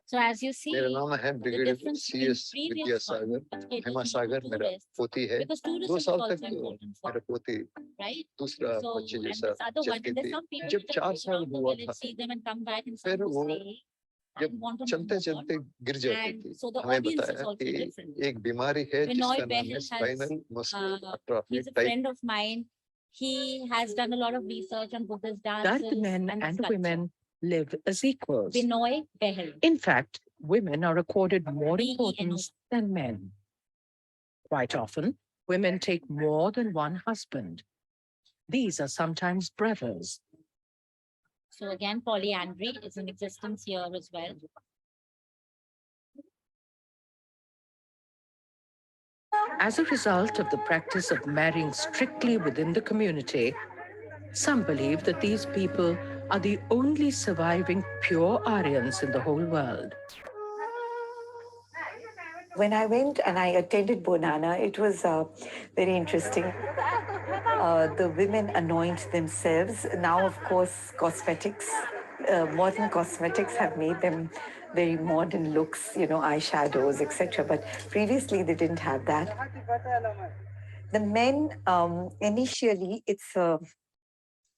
So as you see, मेरा नाम है the brigadier difference CS between Vidyasagar previous हिमासागर मेरा पोती है because tourism 2 is साल also तक important for मेरा पोती right? दूसरा So, बच्चे and जैसा this other one, चलती there's थी some people जब who 4 just साल around the हुआ village, था see them and come back and फिर some who वो stay जब and want to know चलते more. चलते गिर जाती And थी so the हमें audience is बताया also कि different. एक बीमारी है Binoy जिसका नाम है Behel spinal muscular atrophy he's a type friend of mine. He has done a lot of research on Buddhist That dances men and and sculpture. women live as equals. Binoy Behel. In fact, women are accorded more B-E-N-O. importance than men. Quite often, women take more than one husband. These are sometimes brothers. So again, polyandry is in existence here as well. As a result of the practice of marrying strictly within the community, some believe that these people are the only surviving pure Aryans in the whole world. When I went and I attended Bonana, it was very interesting. The women anoint themselves. Now, of course, cosmetics, modern cosmetics have made them very modern looks, you know, eyeshadows, etc. But previously, they didn't have that. The men, initially, it's a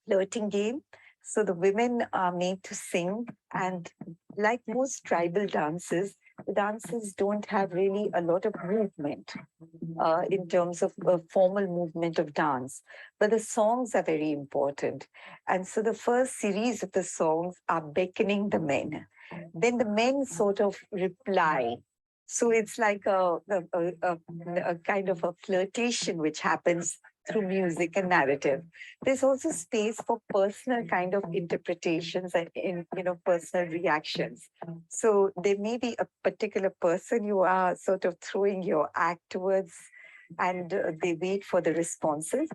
flirting game. So the women are made to sing, and like most tribal dances, the dances don't have really a lot of movement in terms of formal movement of dance, but the songs are very important. And so the first series of the songs are beckoning the men. Then the men sort of reply. So it's like a kind of a flirtation which happens through music and narrative. There's also space for personal kind of interpretations and personal reactions. So there may be a particular person you are sort of throwing your act towards, and they wait for the responses.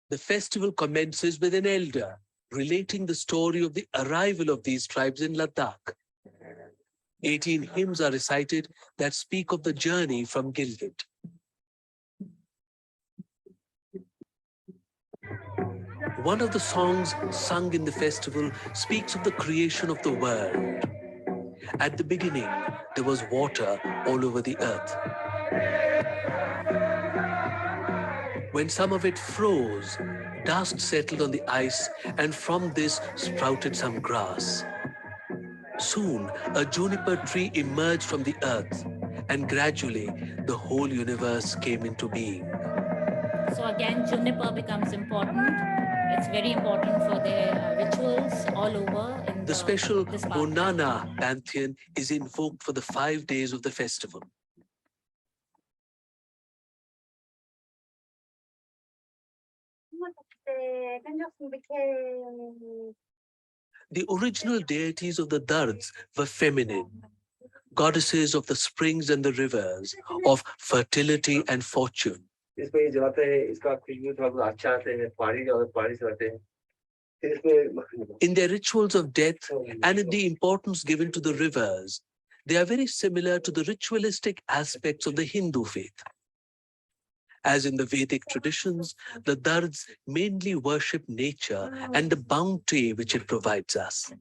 The festival commences with an elder relating the story of the arrival of these tribes in Ladakh. 18 hymns are recited that speak of the journey from Gilgit. One of the songs sung in the festival speaks of the creation of the world. At the beginning, there was water all over the earth. When some of it froze, dust settled on the ice, and from this sprouted some grass. Soon, a juniper tree emerged from the earth, and gradually, the whole universe came into being. So again, juniper becomes important. It's very important for their rituals all over. The special Bonana pantheon is invoked for the 5 days of the festival. The original deities of the Dards were feminine, goddesses of the springs and the rivers, of fertility and fortune. In their rituals of death and in the importance given to the rivers, they are very similar to the ritualistic aspects of the Hindu faith. As in the Vedic traditions, the Dards mainly worship nature and the bounty which it provides us.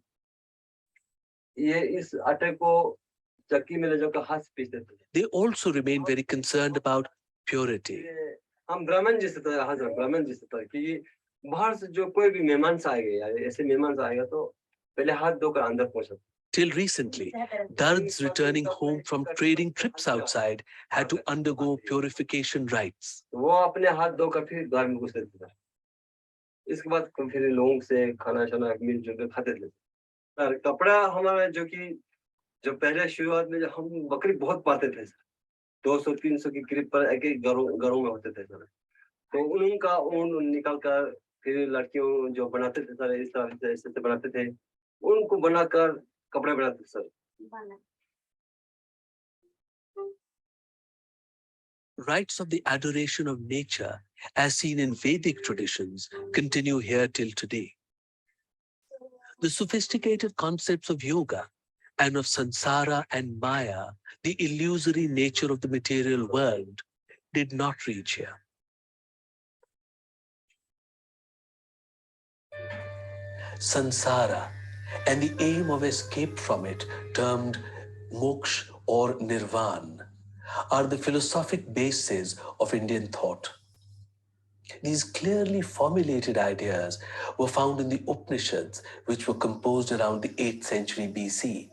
They also remain very concerned about purity. Till recently, Dards returning home from trading trips outside had to undergo purification rites. इसके बाद फिर लोगों से खाना शाना मिलजुल कर खाते थे। और कपड़ा हमारा जो पहले शुरुआत में हम बकरी बहुत पालते थे सर, 200-300 के करीब पर एक घरों में होते थे सर। तो उनका ऊन निकाल कर फिर लड़कियों जो बनाते थे सर, इस तरह से ऐसे बनाते थे, उनको बनाकर कपड़े बनाते थे sir. Rites of the adoration of nature, as seen in Vedic traditions, continue here till today. The sophisticated concepts of yoga and of samsara and maya, the illusory nature of the material world, did not reach here. Samsara and the aim of escape from it, termed moksha or nirvana, are the philosophic bases of Indian thought. These clearly formulated ideas were found in the Upanishads, which were composed around the 8th century BC.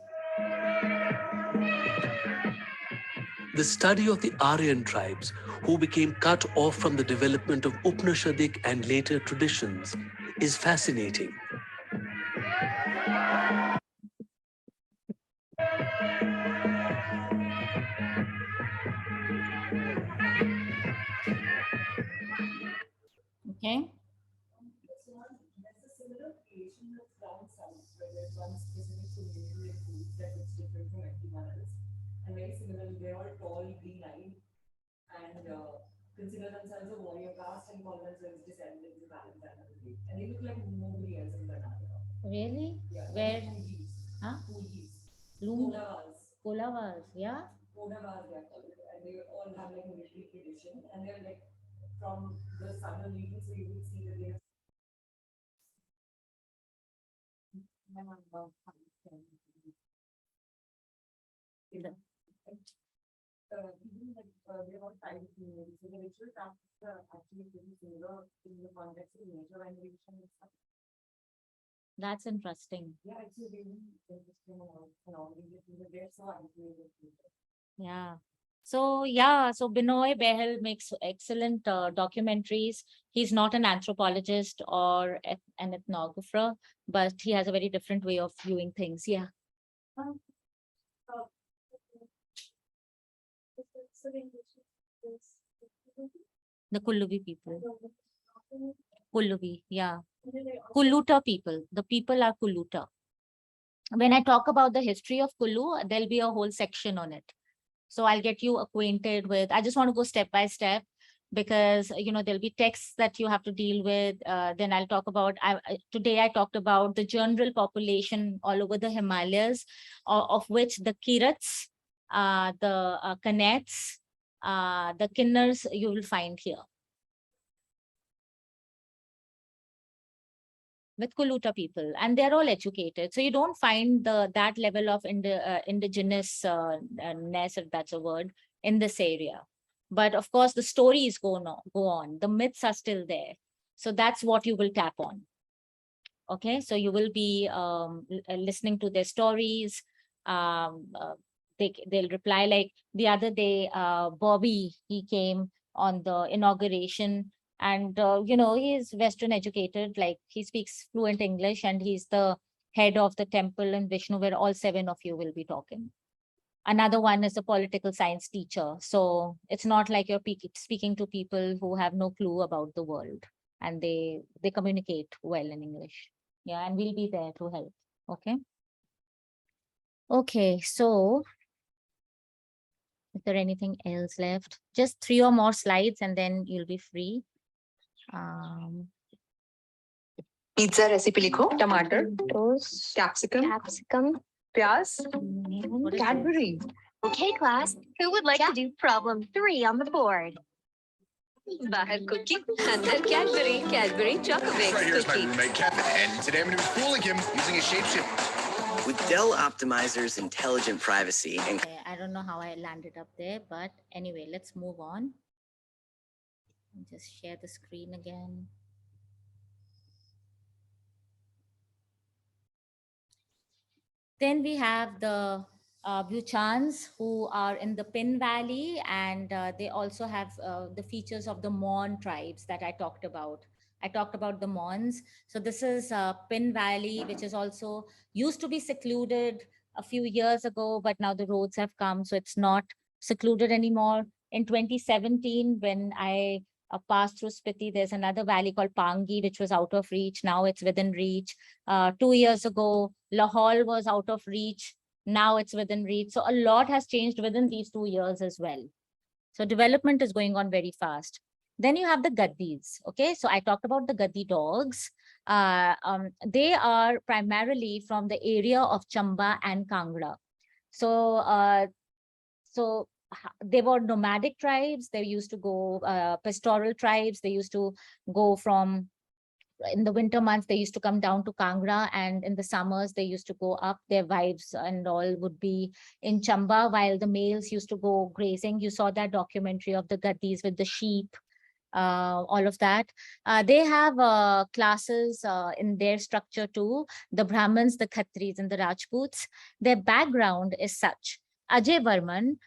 The study of the Aryan tribes, who became cut off from the development of Upanishadic and later traditions, is fascinating. Okay. There's a similar creation that's down south, where there's one specific community of groups that looks different from everyone else. And very similarly, they're all tall, green-eyed, and consider themselves a warrior caste and call themselves descendants of Alexander the Great. And they look like nobody else in Karnataka. Really? Yeah, Where? Coolies. Huh? Coolies. Loom. Kodavas. Kolavas, yeah? Kodavas, they are called. And they all have like military tradition. And they're like from the southern region, so you will see that they have they're all tribal communities. So the ritual practices are actually pretty similar in the context of nature veneration and stuff. That's interesting. Yeah, it's a really interesting phenomenon. They're so isolated. Yeah. So yeah, so Binoy Behel makes excellent documentaries. He's not an anthropologist or an ethnographer, but he has a very different way of viewing things. Yeah. The Kulluvi people. Kulluvi, yeah. Kulluta people. The people are Kulluta. When I talk about the history of Kullu, there'll be a whole section on it. So I'll get you acquainted with, I just want to go step by step because, you know, there'll be texts that you have to deal with. Then I'll talk about, today I talked about the general population all over the Himalayas, of which the Kirats, the Kannets, the Kinnars you will find here. With Kuluta people, and they're all educated. So you don't find that level of indigenous ness, if that's a word, in this area. But of course, the stories go on. The myths are still there. So that's what you will tap on. Okay, so you will be listening to their stories. They'll reply, like the other day, Bobby, he came on the inauguration. And, you know, he's Western educated, like he speaks fluent English, and he's the head of the temple in Vishnu, where all 7 of you will be talking. Another one is a political science teacher. So it's not like you're speaking to people who have no clue about the world, and they communicate well in English. Yeah, and we'll be there to help. Okay. Okay, so is there anything else left? Just 3 or more slides, and then you'll be free. Pizza recipe लिखो टमाटर capsicum प्याज Cadbury Okay, class. Who would like to do problem 3 on the board? बाहर cookie अंदर Cadbury chocolate Right, here's my cookie roommate Kevin, and today I'm going to be fooling him using a shapeshifter. With Dell Optimizer's intelligent privacy and Okay, I don't know how I landed up there, but anyway, let's move on. Just share the screen again. Then we have the Buchans, who are in the Pin Valley, and they also have the features of the Mon tribes that I talked about. I talked about the Mons. So this is Pin Valley, which is also used to be secluded a few years ago, but now the roads have come, so it's not secluded anymore. In 2017, when I passed through Spiti, there's another valley called Pangi, which was out of reach. Now it's within reach. 2 years ago, Lahore was out of reach. Now it's within reach. So a lot has changed within these 2 years as well. So development is going on very fast. Then you have the Gaddis. Okay, so I talked about the Gaddi dogs. They are primarily from the area of Chamba and Kangra. So, they were nomadic tribes. They used to go pastoral tribes. They used to go from, in the winter months, they used to come down to Kangra, and in the summers, they used to go up. Their wives and all would be in Chamba, while the males used to go grazing. You saw that documentary of the Gaddis with the sheep, all of that. They have classes in their structure too, the Brahmins, the Khatris, and the Rajputs. Their background is such. Ajay Varman,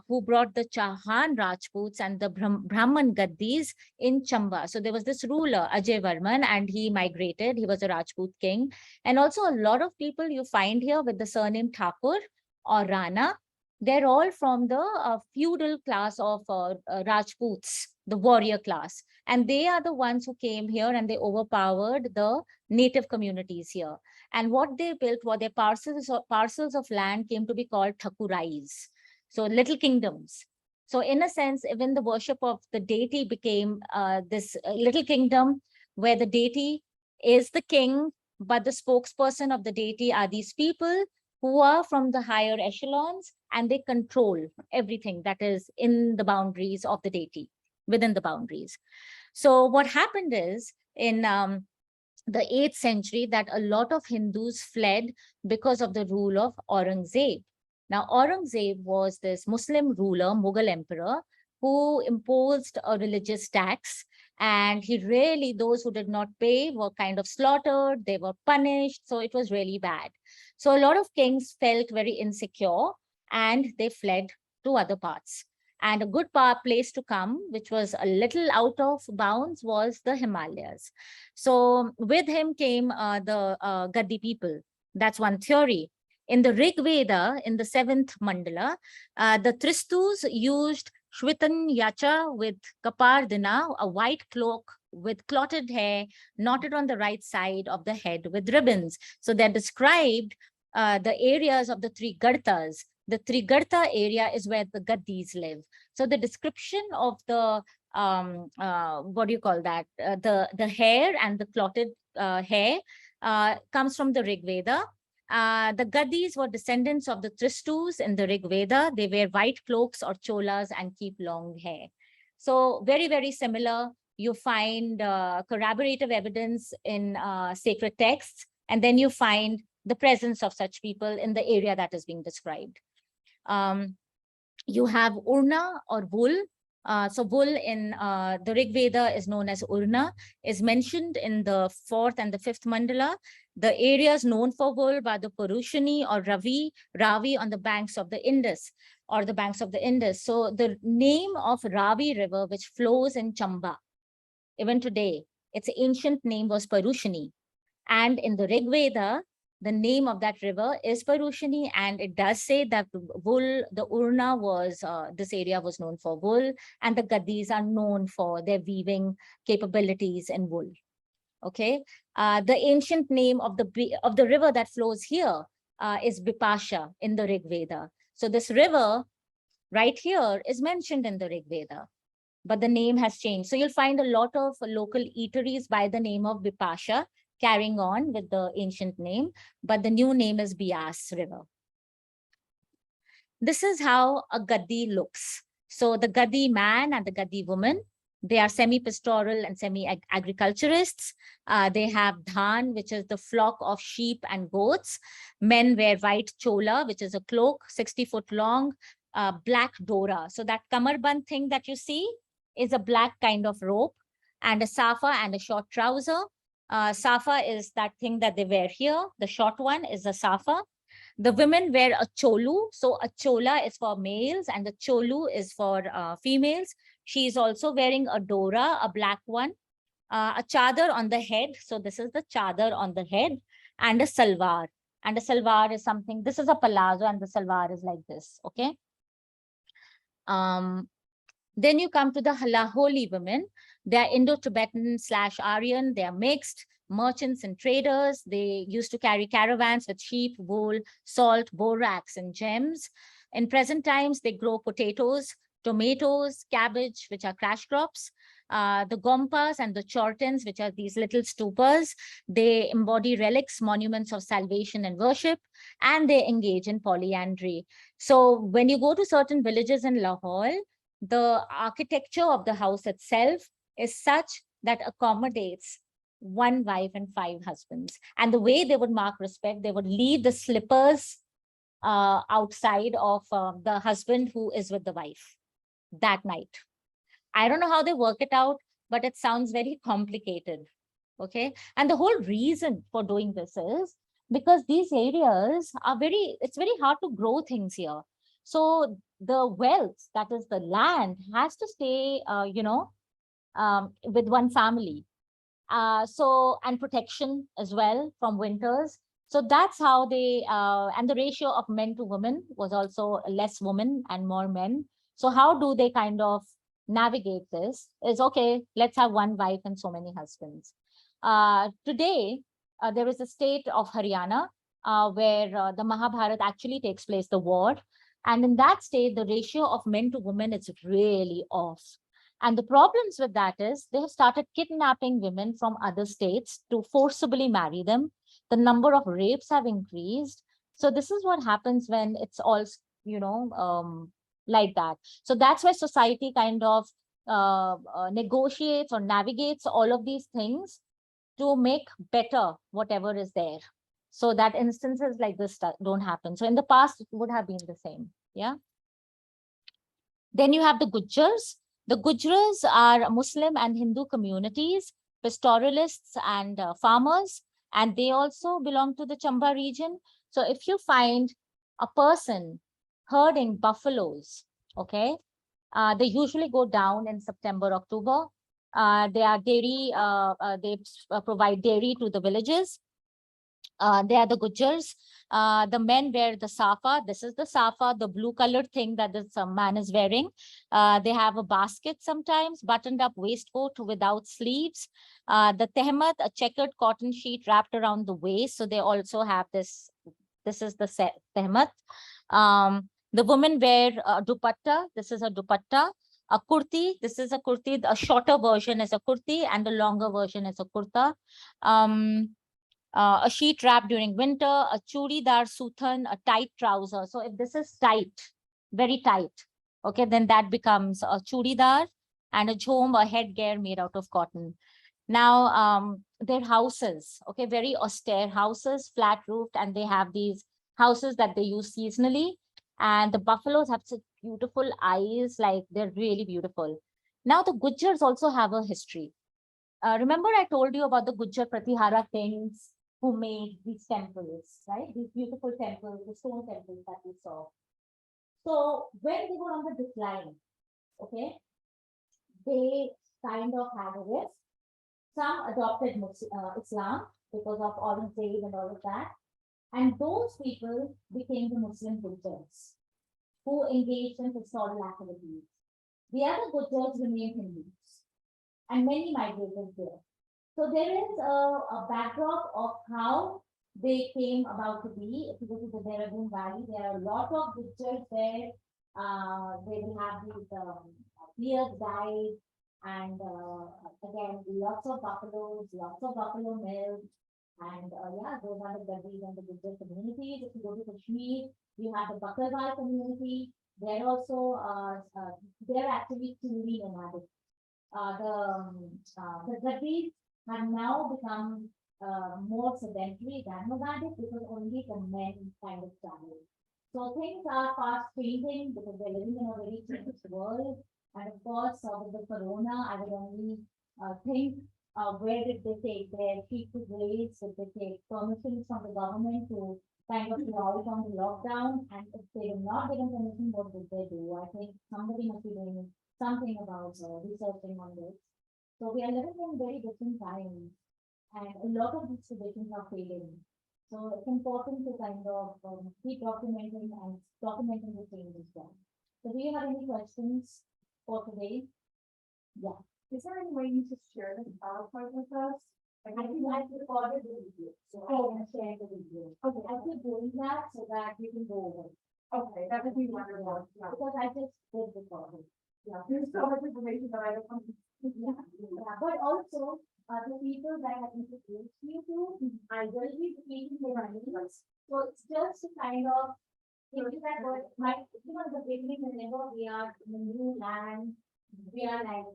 who brought the Chauhan Rajputs and the Brahman Gaddis in Chamba. So there was this ruler, Ajay Varman, and he migrated. He was a Rajput king. And also a lot of people you find here with the surname Thakur or Rana, they're all from the feudal class of Rajputs, the warrior class. And they are the ones who came here and they overpowered the native communities here. And what they built were their parcels of land came to be called Thakurais, so little kingdoms. So in a sense, even the worship of the deity became this little kingdom where the deity is the king, but the spokesperson of the deity are these people who are from the higher echelons, and they control everything that is in the boundaries of the deity, within the boundaries. So what happened is in the 8th century that a lot of Hindus fled because of the rule of Aurangzeb. Now, Aurangzeb was this Muslim ruler, Mughal emperor, who imposed a religious tax. And he really, those who did not pay were kind of slaughtered, they were punished. So it was really bad. So a lot of kings felt very insecure and they fled to other parts. And a good place to come, which was a little out of bounds, was the Himalayas. So with him came the Gaddi people. That's one theory. In the Rig Veda, in the 7th mandala, the Tristus used Shwitan Yacha with Kapardina, a white cloak with clotted hair, knotted on the right side of the head with ribbons. So they're described the areas of the 3 Gartas. The Trigarta area is where the Gaddis live. So the description of the, what do you call that? The hair and the clotted hair comes from the Rig Veda. The Gaddis were descendants of the Tristus in the Rig Veda. They wear white cloaks or cholas and keep long hair. So very, very similar. You find corroborative evidence in sacred texts, and then you find the presence of such people in the area that is being described. You have Urna or wool. So wool in the Rig Veda is known as Urna, is mentioned in the 4th and the 5th mandala. The areas known for wool by the Purushani or Ravi on the banks of the Indus or the banks of the Indus. So the name of Ravi river, which flows in Chamba, even today, its ancient name was Purushani. And in the Rig Veda, the name of that river is Purushani, and it does say that wool, the Urna was, this area was known for wool, and the Gaddis are known for their weaving capabilities in wool. Okay, the ancient name of the river that flows here is Bipasha in the Rig Veda. So this river right here is mentioned in the Rig Veda, but the name has changed. So you'll find a lot of local eateries by the name of Bipasha, carrying on with the ancient name, but the new name is Bias River. This is how a Gaddi looks. So the Gaddi man and the Gaddi woman, they are semi-pastoral and semi-agriculturists. They have dhan, which is the flock of sheep and goats. Men wear white chola, which is a cloak, 60 foot long, black dora. So that kamarband thing that you see is a black kind of rope, and a safa and a short trouser. Safa is that thing that they wear here. The short one is a safa. The women wear a cholu. So a chola is for males and the cholu is for females. She is also wearing a dora, a black one, a chadar on the head. So this is the chadar on the head, and a salwar. And a salwar is something, this is a palazzo and the salwar is like this, okay? Then you come to the Laholi women. They are Indo-Tibetan / Aryan. They are mixed, merchants and traders. They used to carry caravans with sheep, wool, salt, borax, and gems. In present times, they grow potatoes, tomatoes, cabbage, which are cash crops. The gompas and the chortens, which are these little stupas, they embody relics, monuments of salvation and worship, and they engage in polyandry. So when you go to certain villages in Lahore, the architecture of the house itself is such that accommodates 1 wife and 5 husbands. And the way they would mark respect, they would leave the slippers outside of the husband who is with the wife that night. I don't know how they work it out, but it sounds very complicated. Okay. And the whole reason for doing this is because these areas are it's very hard to grow things here. So the wealth, that is the land, has to stay, with one family. And protection as well from winters. So that's how they, and the ratio of men to women was also less women and more men. So how do they kind of navigate this? Is okay, let's have one wife and so many husbands. Today, there is a state of Haryana where the Mahabharat actually takes place, the war. And in that state, the ratio of men to women is really off. And the problems with that is they have started kidnapping women from other states to forcibly marry them. The number of rapes have increased. So this is what happens when it's all, like that. So that's why society kind of negotiates or navigates all of these things to make better whatever is there, so that instances like this don't happen. So in the past, it would have been the same. Yeah. Then you have the Gujars. The Gujars are Muslim and Hindu communities, pastoralists and farmers, and they also belong to the Chamba region. So if you find a person herding buffaloes, okay, they usually go down in September, October. They are dairy, they provide dairy to the villages. They are the Gujars. The men wear the safa. This is the safa, the blue colored thing that this man is wearing. They have a basket sometimes, buttoned up waistcoat without sleeves. The tehmat, a checkered cotton sheet wrapped around the waist. So they also have this. This is the tehmat. The women wear a dupatta. This is a dupatta. A kurti. This is a kurti. A shorter version is a kurti, and the longer version is a kurta. A sheet wrap during winter, a churidar suthan, a tight trouser. So if this is tight, very tight, okay, then that becomes a churidar, and a jhom, a headgear made out of cotton. Now, their houses, okay, very austere houses, flat roofed, and they have these houses that they use seasonally. And the buffaloes have such beautiful eyes, like they're really beautiful. Now, the Gujars also have a history. Remember I told you about the Gujar Pratihara kings who made these temples, right? These beautiful temples, the stone temples that we saw. So when they were on the decline, okay, they kind of had a risk. Some adopted Islam because of Aurangzeb and all of that. And those people became the Muslim Gujars who engaged in pastoral activities. The other Gujars remained Hindus, and many migrated there. So there is a backdrop of how they came about to be. If you go to the Dehradun Valley, there are a lot of Gujars there. They will have these beards dyed, and again, lots of buffalo milk. And yeah, those are the Gadis and the Gujar communities. If you go to Kashmir, you have the Bakarwal community. They're also, they're actually truly nomadic. The Gadis have now become more sedentary than nomadic because only the men kind of travel. So things are fast changing because we're living in a very changed world. And of course, with the corona, I would only think where did they take their feet to graze? Did they take permissions from the government to kind of allow it on the lockdown? And if they did not get permission, what did they do? I think somebody must be doing something about researching on this. So we are living in very different times, and a lot of these traditions are failing. So it's important to kind of keep documenting the change as well. So do you have any questions for today? Yeah. Is there any way you could share this PowerPoint with us? I think I recorded the video, so I can share the video. Okay, I keep doing that so that you can go over. Okay, that would be wonderful. Yeah. Because I just did record it. Yeah, there's so much information that I don't want to. Yeah, but also the people that I introduced you to, I will be speaking their language. So it's just to kind of think that what my, the beginning, whenever we are in a new land, we are like,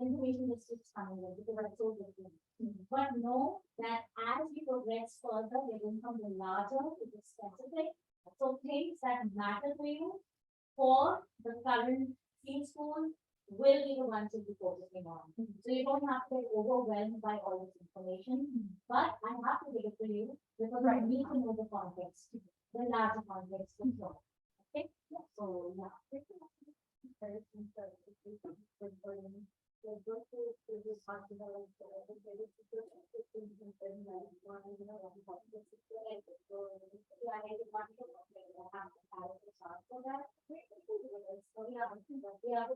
information is just coming in because we're so different. But know that as we progress further, we're going from the larger to the specific. So things that matter to you for the current field school will be the ones you'll be focusing on. So you don't have to get overwhelmed by all this information, but I have to give it to you because I need to know the context, the larger context as well. Okay, so yeah. Yeah, but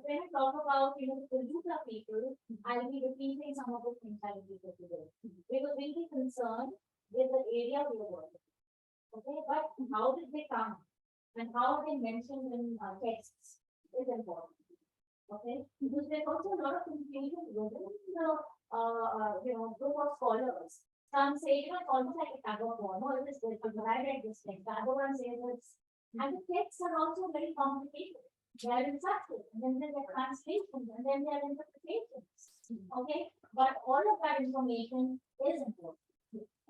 when I talk about, the Kaluga people, I'll be repeating some of the things I repeated today. Because we'll be concerned with the area we are working. Okay, but how did they come? And how are they mentioned in texts is important. Okay, because there's also a lot of confusion within the group of scholars. Some say, it's almost like a tug of war. No, it is good, but I read this thing. The other one says it's, and the texts are also very complicated. They are instructive, and then there are translations, and then there are interpretations. Okay, but all of that information is important.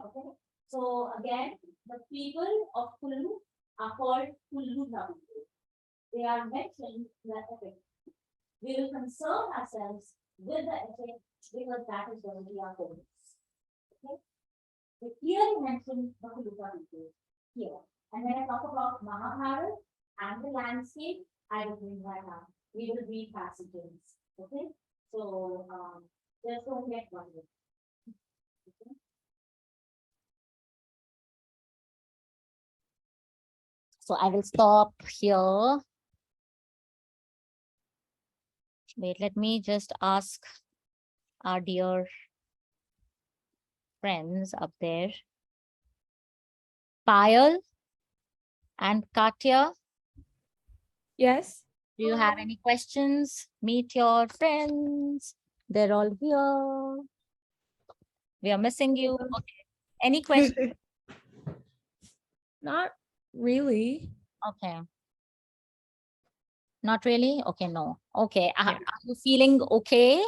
Okay, so again, the people of Kullu are called Kullu people. They are mentioned in the epic. We will concern ourselves with the epic because that is going to be our focus. Okay, we clearly mentioned the Kullu people here, and when I talk about Mahabharata and the landscape, I will bring that up. We will read passages. Okay, so just don't get worried. Okay. So I will stop here. Wait, let me just ask our dear friends up there. Payal and Katya. Yes. Do you have any questions? Meet your friends. They're all here. We are missing you. Okay. Any questions? Not really. Okay. Not really? Okay, no. Okay. Are you feeling okay?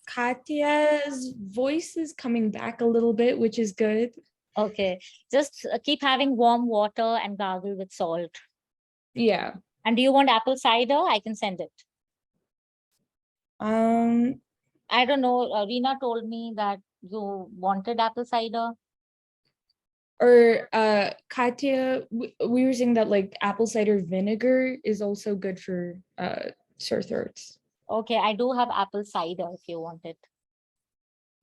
Katya's voice is coming back a little bit, which is good. Okay. Just keep having warm water and gargle with salt. Yeah. And do you want apple cider? I can send it. I don't know. Rina told me that you wanted apple cider. Or Katya, we were saying that like apple cider vinegar is also good for sore throats. Okay, I do have apple cider if you want it.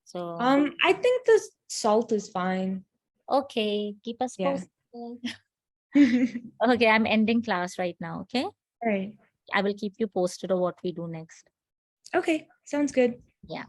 So I think the salt is fine. Okay, keep us Yeah. posted. Okay, I'm ending class right now, okay? All right. I will keep you posted of what we do next. Okay, sounds good. Yeah.